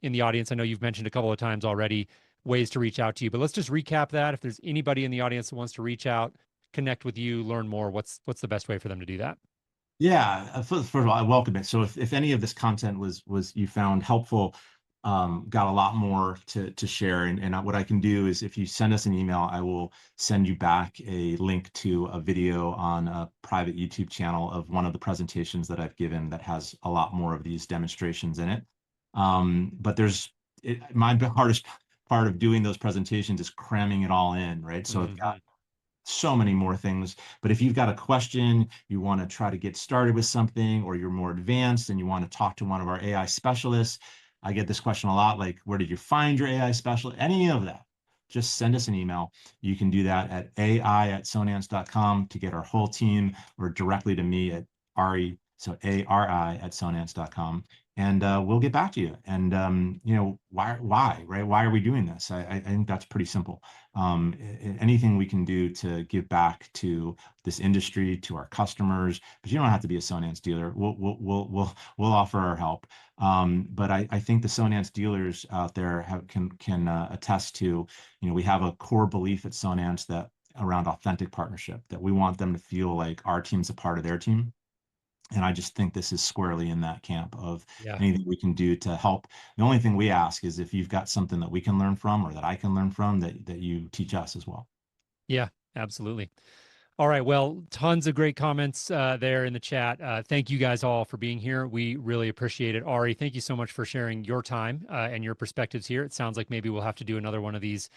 [SPEAKER 1] in the audience, I know you've mentioned a couple of times already, ways to reach out to you, but let's just recap that. If there's anybody in the audience that wants to reach out, connect with you, learn more, what's the best way for them to do that?
[SPEAKER 2] Yeah, first of all, I welcome it. So if any of this content was you found helpful, got a lot more to share. And what I can do is if you send us an email, I will send you back a link to a video on a private YouTube channel of one of the presentations that I've given that has a lot more of these demonstrations in it. But my hardest part of doing those presentations is cramming it all in, right? So I've got
[SPEAKER 1] Hmm.
[SPEAKER 2] so many more things. But if you've got a question, you want to try to get started with something, or you're more advanced and you want to talk to one of our AI specialists, I get this question a lot, like, where did you find your AI specialist? Any of that, just send us an email. You can do that at ai@sonance.com to get our whole team, or directly to me at Ari, so ari@sonance.com. And we'll get back to you. And why, right? Why are we doing this? I think that's pretty simple. Anything we can do to give back to this industry, to our customers, but you don't have to be a Sonance dealer. We'll offer our help. But I think the Sonance dealers out there can attest to, we have a core belief at Sonance that around authentic partnership, that we want them to feel like our team's a part of their team. And I just think this is squarely in that camp of
[SPEAKER 1] Yeah.
[SPEAKER 2] anything we can do to help. The only thing we ask is if you've got something that we can learn from, or that I can learn from, that you teach us as well.
[SPEAKER 1] Yeah, absolutely. All right. Well, tons of great comments there in the chat. Thank you guys all for being here. We really appreciate it. Ari, thank you so much for sharing your time and your perspectives here. It sounds like maybe we'll have to do another one of these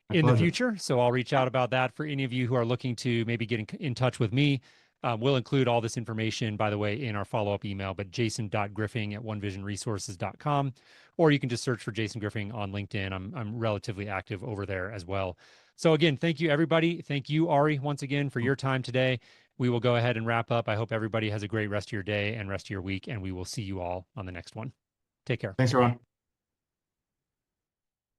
[SPEAKER 2] My
[SPEAKER 1] in the
[SPEAKER 2] pleasure.
[SPEAKER 1] future. So I'll reach out about that for any of you who are looking to maybe get in touch with me. We'll include all this information, by the way, in our follow-up email, but jason.griffing@onevisionresources.com, or you can just search for Jason Griffing on LinkedIn. I'm relatively active over there as well. So again, thank you, everybody. Thank you, Ari, once again for your time today. We will go ahead and wrap up. I hope everybody has a great rest of your day and rest of your week, and we will see you all on the next one. Take care.
[SPEAKER 2] Thanks, everyone.